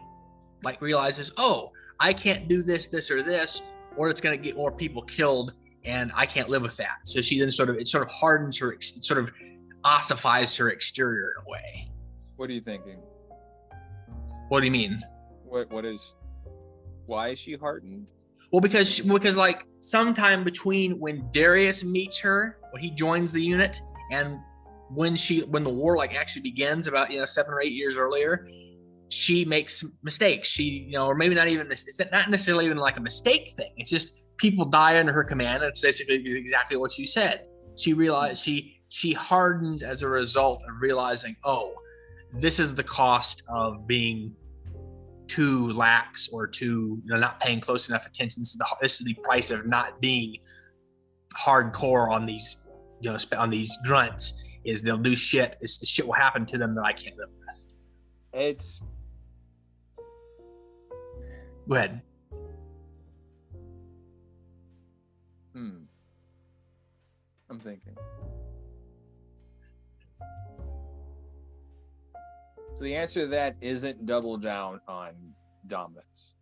realizes, oh, I can't do this, or this, or it's going to get more people killed, and I can't live with that. So she then it sort of hardens her, sort of ossifies her exterior in a way. What are you thinking? What do you mean? Why is she hardened? Well, because like sometime between when Darius meets her, when he joins the unit, and when the war like actually begins about 7 or 8 years earlier, she makes mistakes. She, or maybe not even, it's not necessarily even like a mistake thing. It's just people die under her command. And it's basically exactly what you said. She realized she hardens as a result of realizing, oh, this is the cost of being too lax or too, not paying close enough attention. This is the price of not being hardcore on these, on these grunts. Is they'll do shit. Shit will happen to them that I can't live with. It's. Go ahead. I'm thinking. So the answer to that isn't double down on dominance,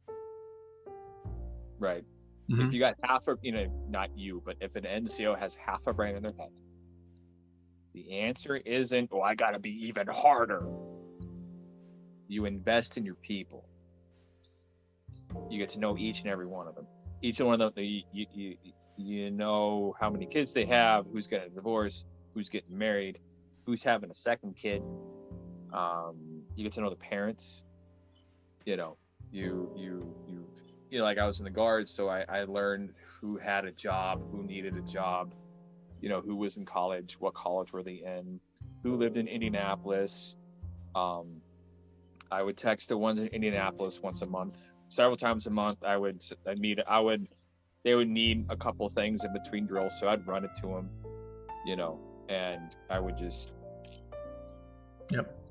right? Mm-hmm. If you got half of, not you, but if an NCO has half a brain in their head, the answer isn't, oh, I gotta be even harder. You invest in your people. You get to know each and every one of them. Each one of them, you know how many kids they have, who's getting a divorce, who's getting married, who's having a second kid. You get to know the parents. Like I was in the Guards, so I learned who had a job, who needed a job, who was in college, what college were they in, who lived in Indianapolis. I would text the ones in Indianapolis once a month, several times a month. They would need a couple things in between drills, so I'd run it to them, and I would just. Yep.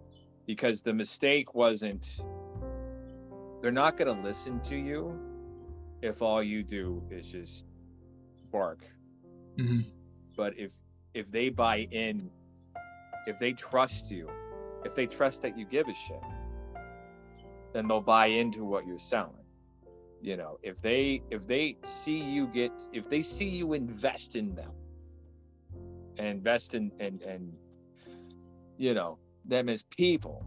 Because the mistake wasn't, they're not going to listen to you if all you do is just bark. Mm-hmm. But if they buy in, if they trust you, if they trust that you give a shit, then they'll buy into what you're selling. If they see you invest in them, and invest in them as people,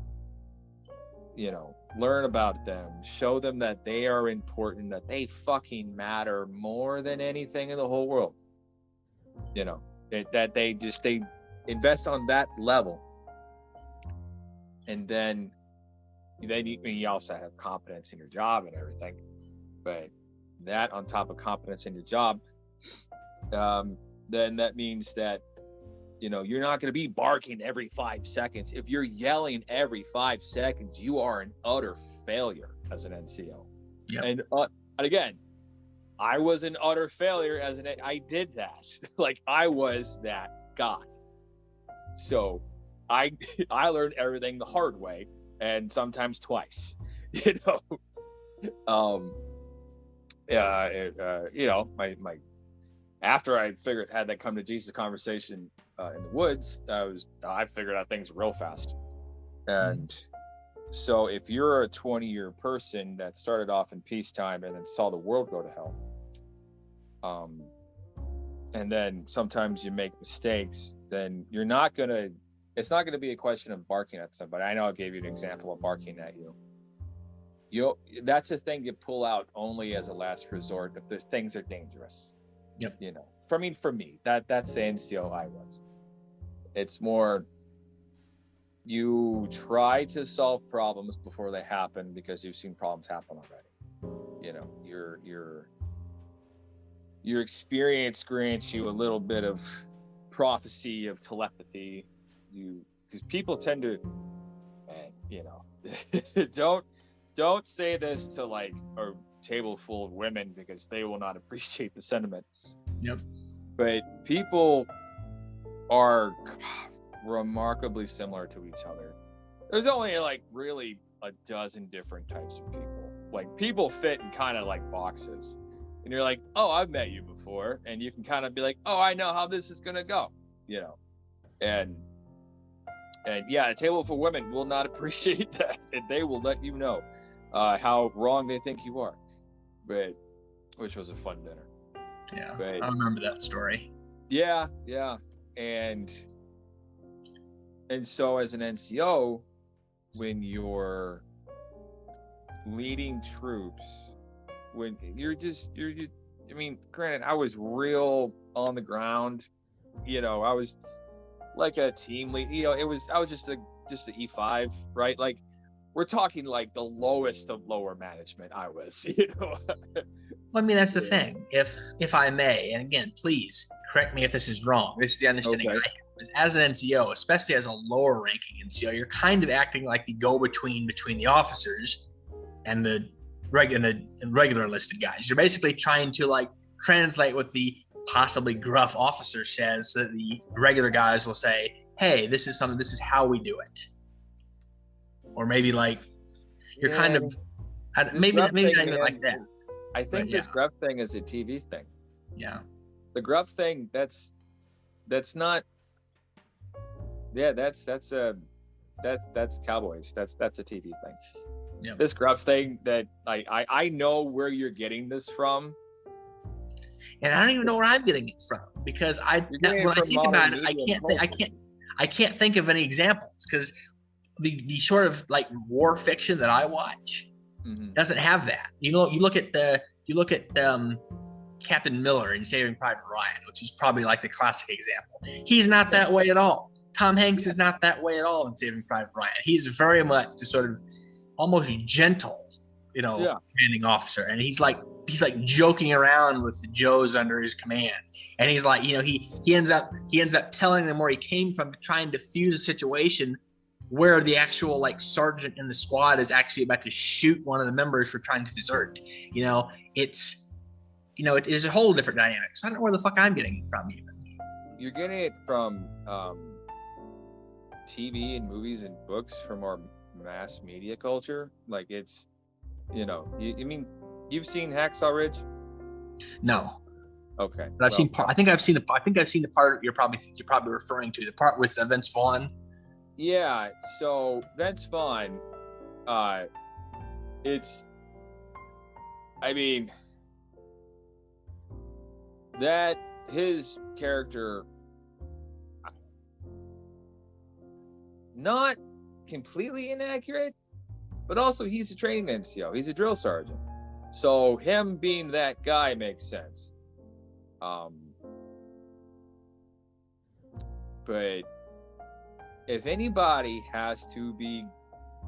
learn about them, show them that they are important, that they fucking matter more than anything in the whole world, that they invest on that level. And then you also have confidence in your job and everything, but that on top of confidence in your job, then that means that you're not going to be barking every 5 seconds. If you're yelling every 5 seconds, you are an utter failure as an NCO. Yep. And again, I was an utter failure I did that. Like I was that guy. So I learned everything the hard way, and sometimes twice. My after I had that come to Jesus conversation in the woods, I figured out things real fast. And so if you're a 20-year person that started off in peacetime and then saw the world go to hell, and then sometimes you make mistakes, then it's not gonna be a question of barking at somebody. I know I gave you an example of barking at you. That's a thing you pull out only as a last resort if the things are dangerous. Yep. For me, that's the NCO I was. It's more, you try to solve problems before they happen because you've seen problems happen already. Your experience grants you a little bit of prophecy, of telepathy. Because people tend to, don't say this to like a table full of women because they will not appreciate the sentiment. Yep. But people are remarkably similar to each other. There's only like really a dozen different types of people. Like people fit in kind of like boxes. And you're like, oh, I've met you before. And you can kind of be like, oh, I know how this is going to go, And yeah, a table for women will not appreciate that. And they will let you know how wrong they think you are. Which was a fun dinner. Yeah, I remember that story. Yeah. And so as an NCO, when you're leading troops, granted, I was real on the ground. like a team lead. You know, I was just a E5, right? Like we're talking like the lowest of lower management. I was, you know. Well, I mean, that's the thing. If I may, and again, please correct me if this is wrong. This is the understanding I have. As an NCO, especially as a lower ranking NCO, you're kind of acting like the go-between between the officers and the regular enlisted guys. You're basically trying to like translate what the possibly gruff officer says, so that the regular guys will say, "Hey, this is how we do it," or maybe like you're kind of maybe not even like that. I think this gruff thing is a TV thing. Yeah, the gruff thing that's not. Yeah, that's Cowboys. That's a TV thing. Yeah. This gruff thing that I know where you're getting this from, and I don't even know where I'm getting it from, because when I think about it, I can't think of any examples, because the sort of like war fiction that I watch doesn't have that. You know, you look at Captain Miller in Saving Private Ryan, which is probably like the classic example. He's not that way at all. Tom Hanks is not that way at all in Saving Private Ryan. He's very much the sort of almost gentle, commanding officer, and he's like joking around with the Joes under his command, and he's like, he ends up telling them where he came from to try and defuse a situation where the actual like sergeant in the squad is actually about to shoot one of the members for trying to desert. It is a whole different dynamic. So I don't know where the fuck I'm getting it from even. You're getting it from TV and movies and books, from our mass media culture. Like it's, you mean you've seen Hacksaw Ridge? No. Okay. But I've seen part. I think I've seen the part you're probably referring to, the part with Vince Vaughn. Yeah. So Vince Vaughn, that his character, not completely inaccurate, but also he's a training NCO. He's a drill sergeant. So him being that guy makes sense. But if anybody has to be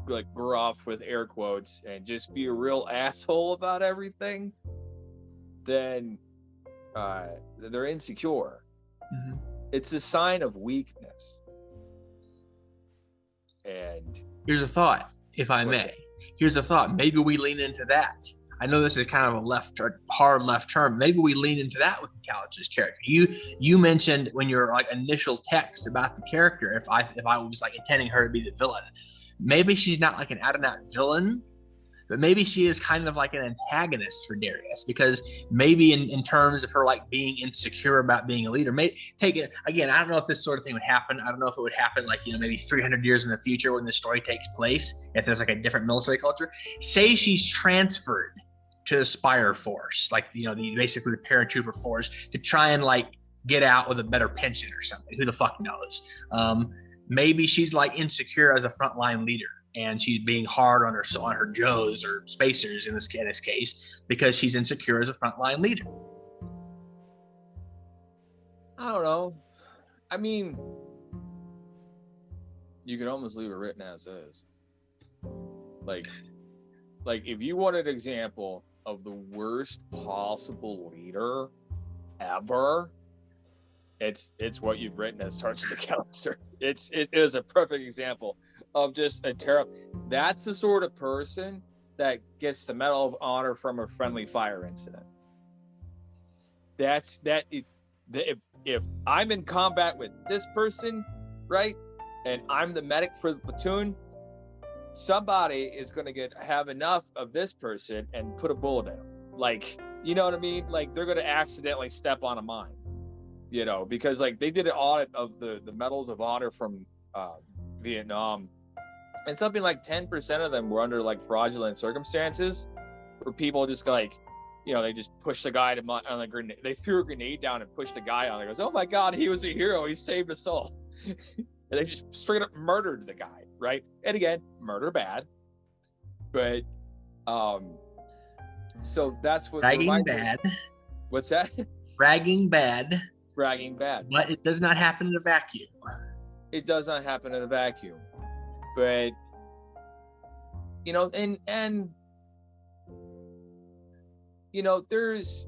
like gruff with air quotes and just be a real asshole about everything, then they're insecure. Mm-hmm. It's a sign of weakness. And here's a thought, if I may. Here's a thought. Maybe we lean into that. I know this is kind of a hard left turn. Maybe we lean into that with Mikhalich's character. You mentioned when your like initial text about the character, if I was like intending her to be the villain, maybe she's not like an out and out villain, but maybe she is kind of like an antagonist for Darius, because maybe in terms of her like being insecure about being a leader, take it again. I don't know if this sort of thing would happen. I don't know if it would happen like, maybe 300 years in the future when the story takes place, if there's like a different military culture. Say she's transferred to the Spire Force, like, basically the paratrooper force, to try and like get out with a better pension or something. Who the fuck knows? Maybe she's like insecure as a frontline leader, and she's being hard on her Joes or spacers in this case, because she's insecure as a frontline leader. I don't know. I mean, you could almost leave it written as is. Like if you wanted an example of the worst possible leader ever, it's what you've written as Sergeant McAllister. It is a perfect example of just a terrible. That's the sort of person that gets the Medal of Honor from a friendly fire incident. If I'm in combat with this person, right, and I'm the medic for the platoon, somebody is going to have enough of this person and put a bullet in them. Like, you know what I mean? Like, they're going to accidentally step on a mine, because like they did an audit of the Medals of Honor from Vietnam, and something like 10% of them were under like fraudulent circumstances, where people just like, they just pushed the guy on the grenade. They threw a grenade down and pushed the guy on. It goes, oh my God, he was a hero. He saved us all. And they just straight up murdered the guy, right? And again, murder bad. But so that's what bragging bad. What's that? Bragging bad. Bragging bad. But it does not happen in a vacuum. it does not happen in a vacuum. But you know, and you know, there's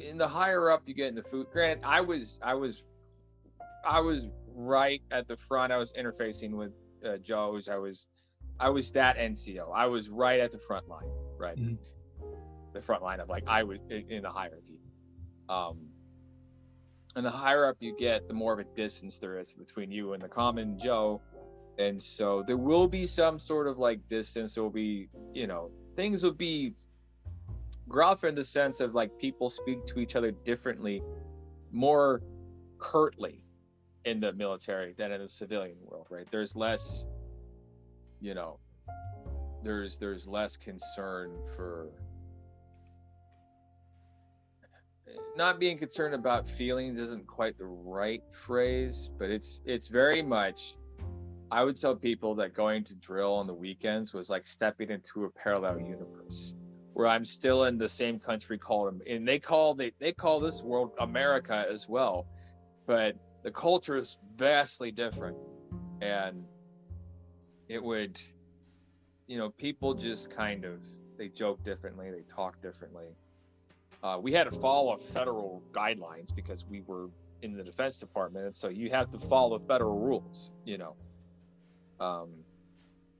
in the higher up you get in the food. Granted, I was right at the front. I was interfacing with Joe's. I was that NCO. I was right at the front line, right? Mm-hmm. The front line of like I was in the hierarchy. And the higher up you get, the more of a distance there is between you and the common Joe. And so there will be some sort of like distance. There will be, you know, things will be gruff in the sense of like people speak to each other differently, more curtly in the military than in the civilian world, right? There's less, you know, there's less concern for not being concerned about feelings isn't quite the right phrase, but it's very much, I would tell people that going to drill on the weekends was like stepping into a parallel universe where I'm still in the same country called, and they call this world America as well, but the culture is vastly different. And it would, you know, people just kind of, they joke differently, they talk differently. We had to follow federal guidelines because we were in the Defense Department, and so you have to follow federal rules, you know.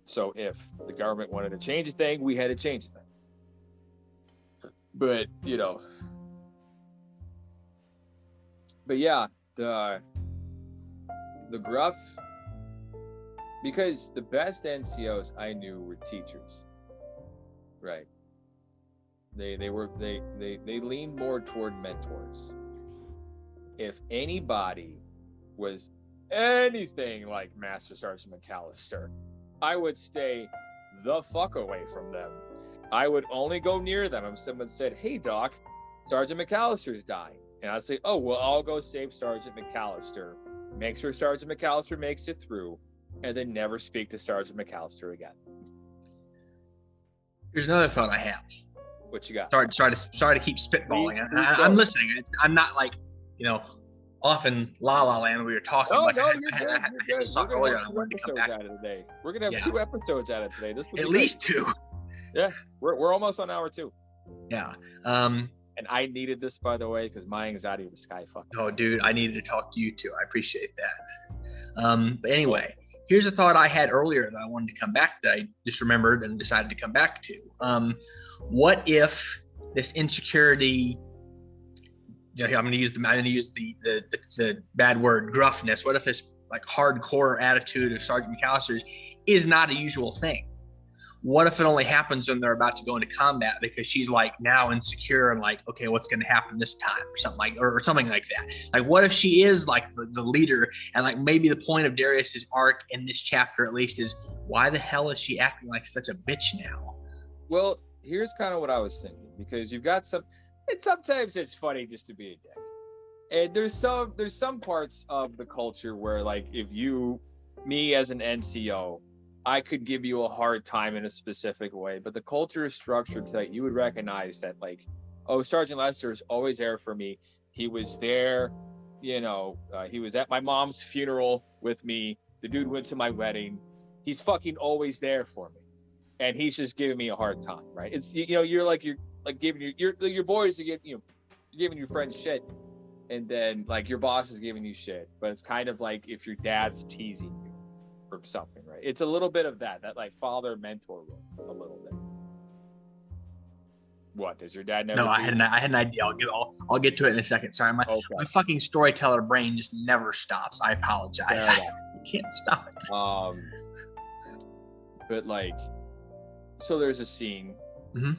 So if the government wanted to change a thing, we had to change a thing. But you know, but yeah, the gruff, because the best NCOs I knew were teachers, right? They leaned more toward mentors. If anybody was anything like Master Sergeant McAllister, I would stay the fuck away from them. I would only go near them if someone said, "Hey Doc, Sergeant McAllister's dying," and I'd say, "Oh well, I'll go save Sergeant McAllister. Make sure Sergeant McAllister makes it through, and then never speak to Sergeant McAllister again." Here's another thought I have. What you got? Sorry to keep spitballing. I'm listening. I'm not like, you know, off in La La Land we were talking. No, like no, I you're had to talk earlier. I wanted to come back. Today. We're gonna have 2 episodes out of today. This at least 2. Yeah, we're almost on hour 2. Yeah. And I needed this, by the way, because my anxiety was sky fucking. Oh, dude, I needed to talk to you too. I appreciate that. But anyway, here's a thought I had earlier that I wanted to come back that I just remembered and decided to come back to. What if this insecurity, you know, I'm going to use the bad word, gruffness. What if this like hardcore attitude of Sergeant McAllister's is not a usual thing? What if it only happens when they're about to go into combat because she's like now insecure and like, okay, what's going to happen this time or something like that? Like, what if she is like the leader and like maybe the point of Darius's arc in this chapter at least is why the hell is she acting like such a bitch now? Well, here's kind of what I was thinking, because you've got some, and sometimes it's funny just to be a dick. And there's some parts of the culture where like if me as an NCO, I could give you a hard time in a specific way, but the culture is structured so that you would recognize that like, oh, Sergeant Lester is always there for me. He was there, you know, he was at my mom's funeral with me. The dude went to my wedding. He's fucking always there for me. And he's just giving me a hard time, right? It's, you know, you're giving your boys, you're giving your friends shit, and then like your boss is giving you shit. But it's kind of like if your dad's teasing you or something, right? It's a little bit of that like father mentor role, a little bit. What does your dad never? No, I had an idea. I'll get to it in a second. Sorry, my fucking storyteller brain just never stops. I apologize. I can't stop it. But like. So there's a scene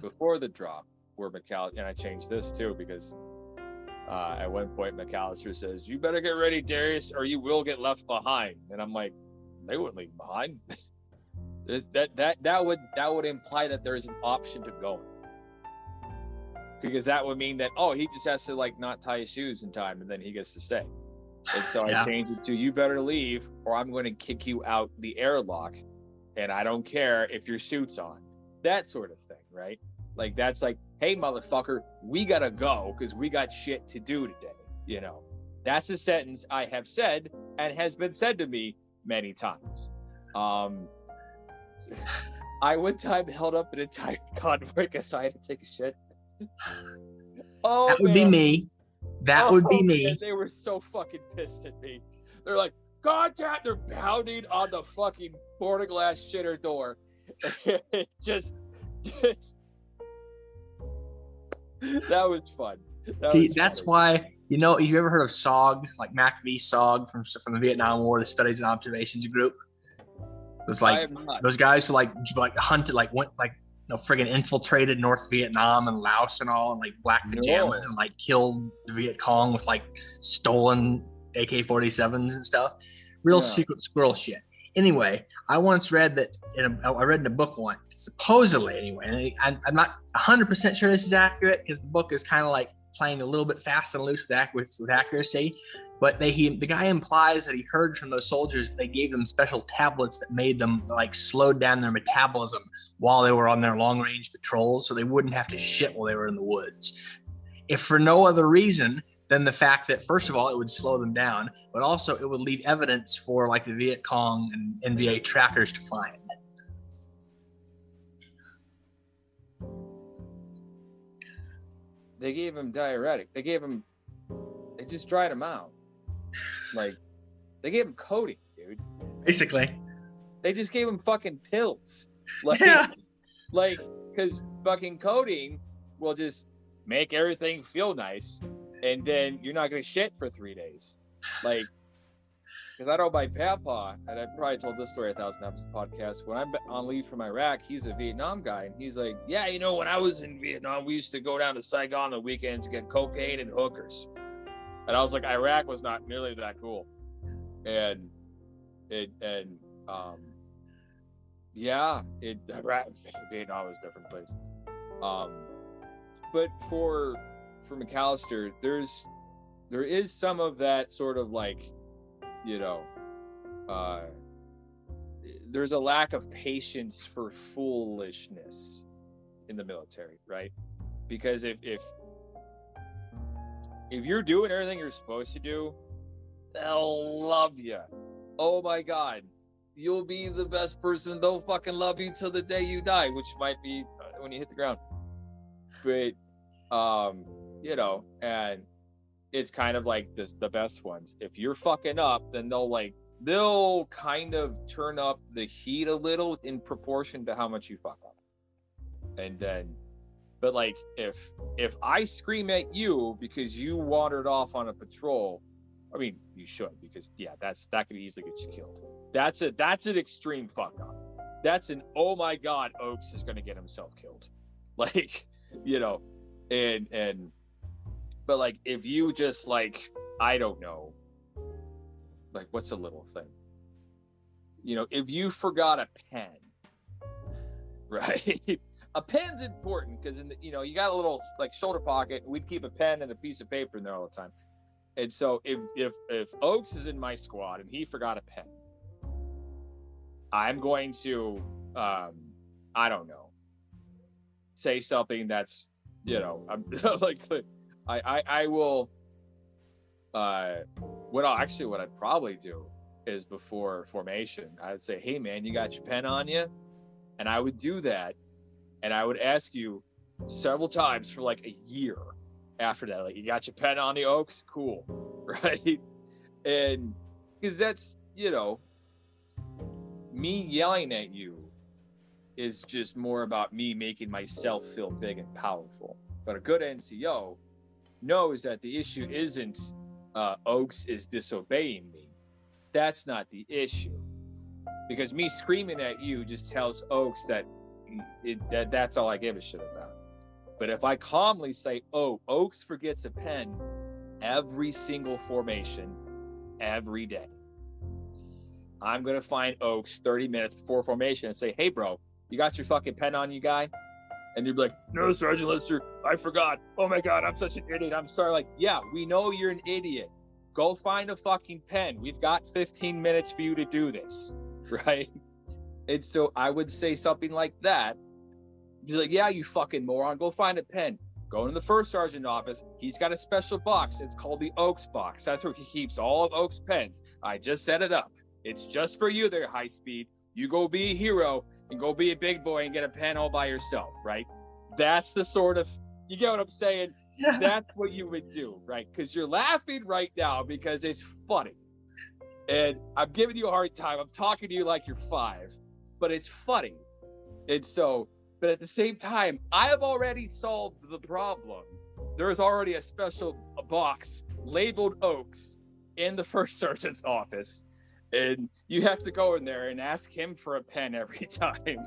before the drop where McAllister, and I changed this too because at one point McAllister says, "You better get ready, Darius, or you will get left behind." And I'm like, they wouldn't leave behind. that would imply that there's an option to go, because that would mean that he just has to like not tie his shoes in time and then he gets to stay. And so I changed it to, "You better leave or I'm going to kick you out the airlock, and I don't care if your suit's on." That sort of thing, right? Like that's like, "Hey motherfucker, we gotta go because we got shit to do today." You know, that's a sentence I have said and has been said to me many times. I one time held up an entire convoy because I had to take a shit. Oh, that would be me. That would be me. Man, they were so fucking pissed at me. They're like, God damn, they're pounding on the fucking plexiglass shitter door. just that was fun. That's why, you ever heard of SOG, like Mac v. SOG from the Vietnam War, the Studies and Observations Group? It's like those guys who like hunted, like went like friggin' infiltrated North Vietnam and Laos and all, and like black pajamas and like killed the Viet Cong with like stolen AK-47s and stuff. Real secret squirrel shit. Anyway, I once read that I read in a book once, supposedly anyway, and I'm not 100% sure this is accurate because the book is kind of like playing a little bit fast and loose with accuracy. But the guy implies that he heard from those soldiers that they gave them special tablets that made them like slowed down their metabolism while they were on their long range patrols, so they wouldn't have to shit while they were in the woods. If for no other reason than the fact that, first of all, it would slow them down, but also it would leave evidence for like the Viet Cong and NVA trackers to find. They gave him diuretic. They just dried him out. Like, they gave him codeine, dude. Basically. They just gave him fucking pills. Like, because fucking codeine will just make everything feel nice, and then you're not gonna shit for 3 days. Like, because I know my papa, and I've probably told this story 1,000 times in the podcast, when I'm on leave from Iraq, he's a Vietnam guy, and he's like, yeah, when I was in Vietnam, we used to go down to Saigon on the weekends to get cocaine and hookers. And I was like, Iraq was not nearly that cool. And Vietnam was a different place. But for McAllister, there is some of that sort of like, there's a lack of patience for foolishness in the military, right? Because if you're doing everything you're supposed to do, they'll love you. Oh my God, you'll be the best person. They'll fucking love you till the day you die, which might be when you hit the ground. But, and it's kind of like the best ones. If you're fucking up, then they'll kind of turn up the heat a little in proportion to how much you fuck up. And then, but like, if I scream at you because you wandered off on a patrol, I mean, you should, because that could easily get you killed. That's an extreme fuck up. That's an, oh my God, Oaks is going to get himself killed. Like, but like, if you just like, I don't know, like, what's a little thing? If you forgot a pen, right? A pen's important because you got a little like shoulder pocket. We'd keep a pen and a piece of paper in there all the time. And so if Oaks is in my squad and he forgot a pen, I'm going to I don't know, say something that's I'm like I will what I'd probably do is before formation, I'd say, hey man, you got your pen on you? And I would do that. And I would ask you several times for like a year after that, like, you got your pen on the Oaks? Cool. Right? And because that's, me yelling at you is just more about me making myself feel big and powerful. But a good NCO knows that the issue isn't Oaks is disobeying me. That's not the issue. Because me screaming at you just tells Oaks that that's all I give a shit about. But if I calmly say, oh, Oaks forgets a pen every single formation, every day, I'm going to find Oaks 30 minutes before formation and say, hey, bro, you got your fucking pen on you, guy? And you'd be like, no, Sergeant Lister, I forgot. Oh my God, I'm such an idiot. I'm sorry. Like, yeah, we know you're an idiot. Go find a fucking pen. We've got 15 minutes for you to do this, right? And so I would say something like that. He's like, yeah, you fucking moron. Go find a pen. Go into the first sergeant office. He's got a special box. It's called the Oaks box. That's where he keeps all of Oaks' pens. I just set it up. It's just for you there, High Speed. You go be a hero and go be a big boy and get a pen all by yourself, right? That's the sort of, you get what I'm saying? Yeah. That's what you would do, right? Because you're laughing right now because it's funny. And I'm giving you a hard time. I'm talking to you like you're 5, but it's funny. And so, but at the same time, I have already solved the problem. There's already a special box labeled Oaks in the first sergeant's office. And you have to go in there and ask him for a pen every time.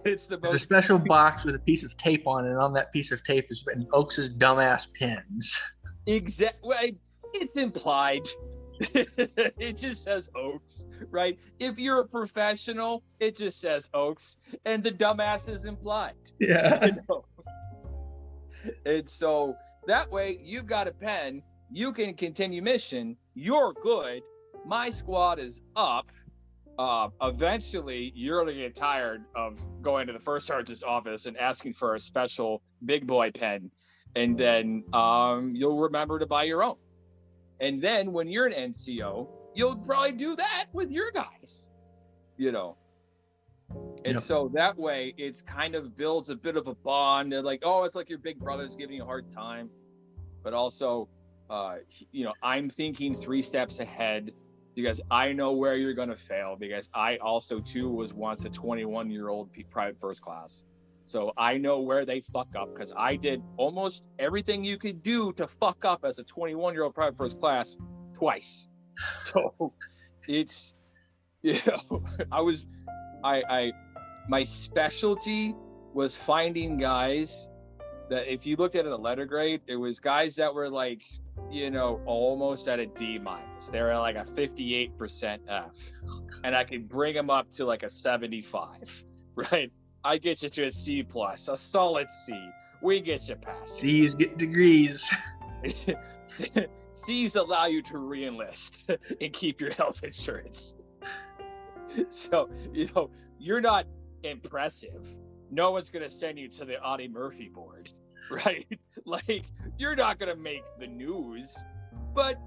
It's the There's a most special box with a piece of tape on it, and on that piece of tape is written Oaks' dumbass pens. exact. It's implied. It just says Oaks, right? If you're a professional, it just says Oaks, and the dumbass is implied. Yeah. You know? And so that way, you've got a pen. You can continue mission. You're good. My squad is up. Eventually, you're gonna get tired of going to the first sergeant's office and asking for a special big boy pen, and then you'll remember to buy your own. And then when you're an NCO, you'll probably do that with your guys, you know. And so that way, it's kind of builds a bit of a bond. They're like, oh, it's like your big brother's giving you a hard time, but also, you know, I'm thinking 3 steps ahead because I know where you're gonna fail. Because I also too was once a 21-year-old private first class. So I know where they fuck up because I did almost everything you could do to fuck up as a 21-year-old private first class twice. So it's, you know, my specialty was finding guys that if you looked at a letter grade, it was guys that were like, you know, almost at a D-. They were like a 58% F. And I could bring them up to like a 75, right? I get you to a C+, a solid C. We get you past. C's get degrees. C's allow you to re-enlist and keep your health insurance. So, you know, you're not impressive. No one's going to send you to the Audie Murphy board, right? Like, you're not going to make the news, but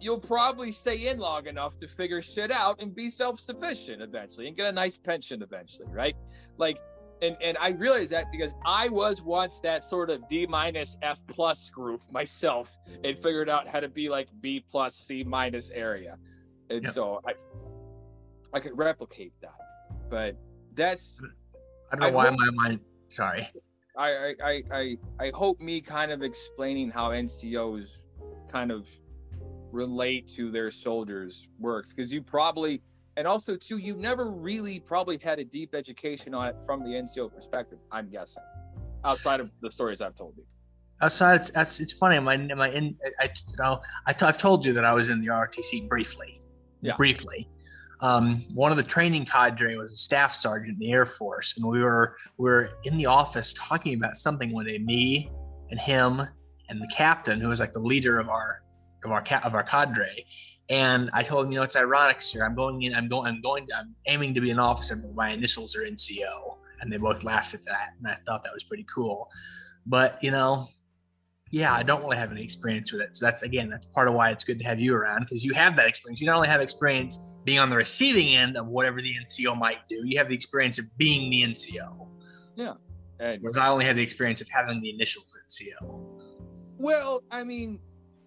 you'll probably stay in long enough to figure shit out and be self-sufficient eventually and get a nice pension eventually, right? Like, and I realize that because I was once that sort of D- F+ group myself and figured out how to be like B+, C- area. And so I could replicate that. But that's, I don't know why my mind, sorry. I hope me kind of explaining how NCOs kind of relate to their soldiers works, because you probably, and also too, you've never really probably had a deep education on it from the NCO perspective, I'm guessing, outside of the stories I've told you. Outside, it's funny. I've told you that I was in the ROTC briefly. Yeah. Briefly. One of the training cadre was a staff sergeant in the Air Force, and we were in the office talking about something one day. Me and him and the captain, who was like the leader of our cadre. And I told him, you know, it's ironic, sir. I'm aiming to be an officer, but my initials are NCO. And they both laughed at that, and I thought that was pretty cool. But you know, yeah, I don't really have any experience with it. So that's part of why it's good to have you around, because you have that experience. You not only have experience being on the receiving end of whatever the NCO might do, you have the experience of being the NCO. Yeah. Whereas I only have the experience of having the initials NCO. Well, I mean,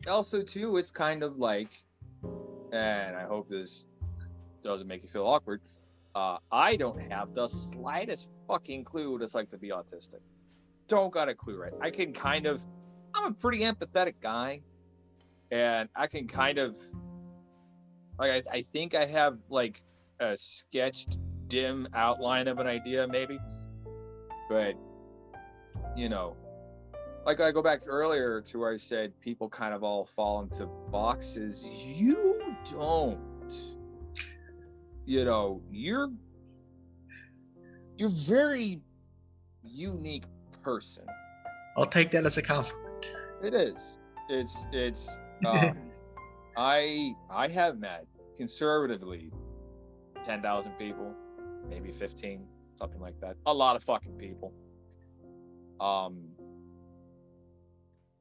also too, it's kind of like, and I hope this doesn't make you feel awkward, I don't have the slightest fucking clue what it's like to be autistic. Don't got a clue, right? I'm a pretty empathetic guy, and I can kind of, like, I think I have like a sketched dim outline of an idea maybe, but you know, like I go back earlier to where I said people kind of all fall into boxes. You don't. You know, you're very unique person. I'll take that as a compliment. It is. It's I have met conservatively 10,000 people, maybe 15, something like that. A lot of fucking people.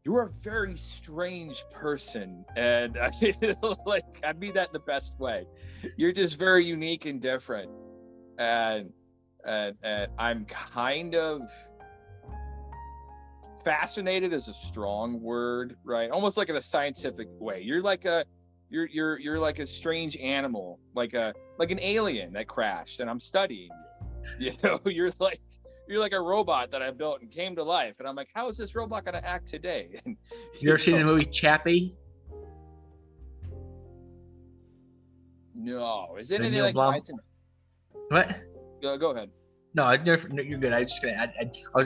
you're a very strange person. And I mean that in the best way. You're just very unique and different. And I'm kind of fascinated is a strong word, right? Almost like in a scientific way. You're like a strange animal, like an alien that crashed, and I'm studying you. You're like a robot that I built and came to life, and I'm like, how is this robot gonna act today? And You ever seen the movie Chappie? No, is it The anything Neil like Blum? Python? What? Go ahead. No, you're good. I was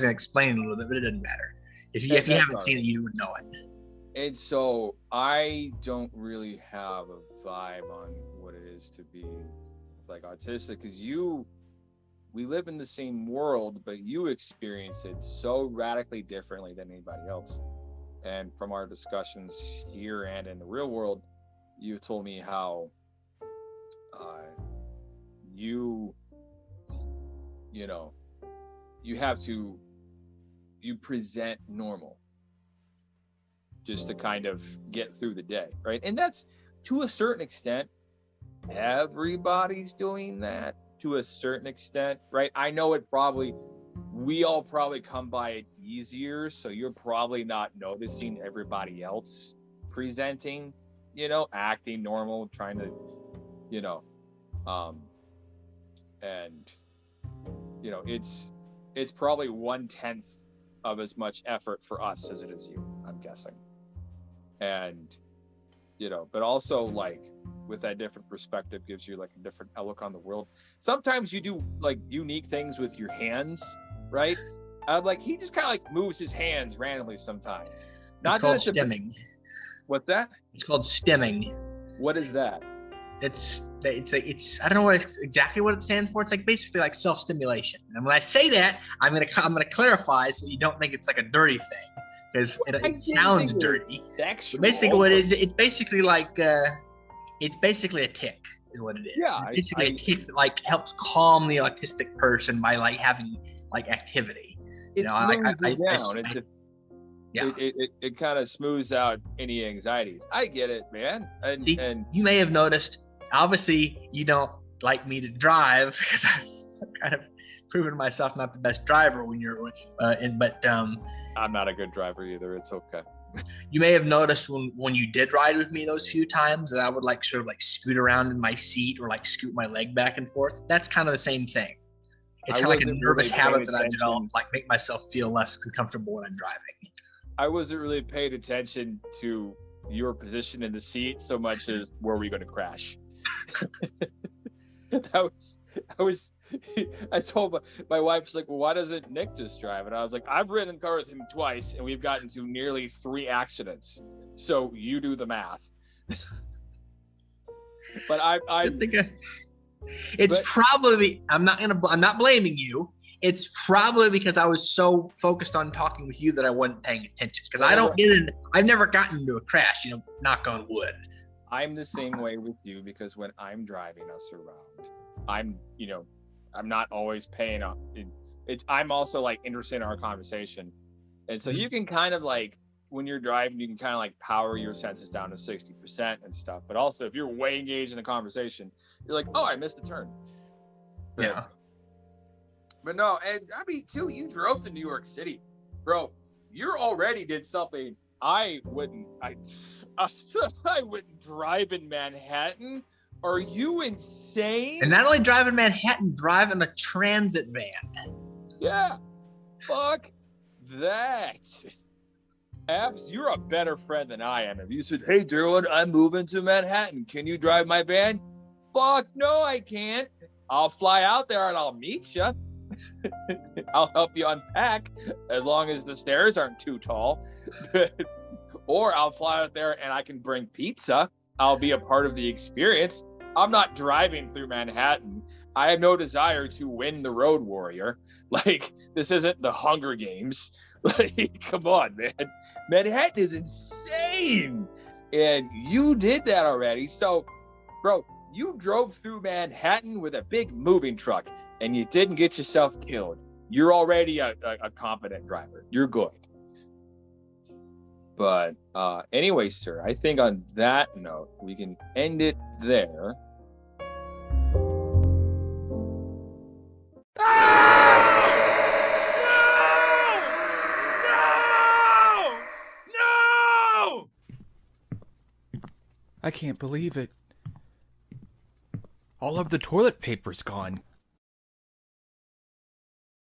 gonna explain a little bit, but it doesn't matter. If you haven't seen it, you would know it. And so I don't really have a vibe on what it is to be like autistic, because we live in the same world, but you experience it so radically differently than anybody else. And from our discussions here and in the real world, you've told me how you present normal just to kind of get through the day, right? And that's, to a certain extent, everybody's doing that to a certain extent, right? I know we all probably come by it easier, so you're probably not noticing everybody else presenting, acting normal, trying to, and it's probably 1/10 of as much effort for us as it is you, I'm guessing. And but also, like, with that different perspective gives you like a different outlook on the world. Sometimes you do like unique things with your hands, right? Like, he just kind of like moves his hands randomly sometimes. It's called stimming. What's that? It's called stimming. What is that? It's I don't know exactly what it stands for. It's like basically like self-stimulation. And when I say that, I'm gonna clarify so you don't think it's like a dirty thing, because it sounds dirty. But basically, what it is, it's basically like it's basically a tick, is what it is. Yeah, it's basically a tick that like helps calm the autistic person by like having like activity. It kind of smooths out any anxieties. I get it, man. And you may have noticed, obviously you don't like me to drive because I've kind of proven myself not the best driver when you're I'm not a good driver either. It's okay. You may have noticed when you did ride with me those few times that I would like sort of like scoot around in my seat or like scoot my leg back and forth. That's kind of the same thing. It's kind of like a nervous habit that I developed, like make myself feel less uncomfortable when I'm driving. I wasn't really paying attention to your position in the seat so much as where we going to crash. I told my wife, she's like, well, why doesn't Nick just drive? And I was like, I've ridden in the car with him twice and we've gotten to nearly 3 accidents. So you do the math. But probably, I'm not blaming you. It's probably because I was so focused on talking with you that I wasn't paying attention, because I've never gotten into a crash, knock on wood. I'm the same way with you, because when I'm driving us around, I'm not always paying up. I'm also like interested in our conversation. And so you can kind of like, when you're driving, you can kind of like power your senses down to 60% and stuff. But also if you're way engaged in the conversation, you're like, oh, I missed a turn. Yeah. But no, and I mean, too, you drove to New York City, bro. You already did something I wouldn't drive in Manhattan. Are you insane? And not only drive in Manhattan, drive in a transit van. Yeah, fuck that. Abs, you're a better friend than I am. If you said, hey, Derwin, I'm moving to Manhattan, can you drive my van? Fuck no, I can't. I'll fly out there and I'll meet you. I'll help you unpack, as long as the stairs aren't too tall. Or I'll fly out there and I can bring pizza. I'll be a part of the experience. I'm not driving through Manhattan. I have no desire to win the road warrior. Like, this isn't the Hunger Games. Like, come on, man. Manhattan is insane. And you did that already. So, bro, you drove through Manhattan with a big moving truck and you didn't get yourself killed. You're already a competent driver. You're good. But anyway, sir, I think on that note, we can end it there. No! I can't believe it. All of the toilet paper's gone.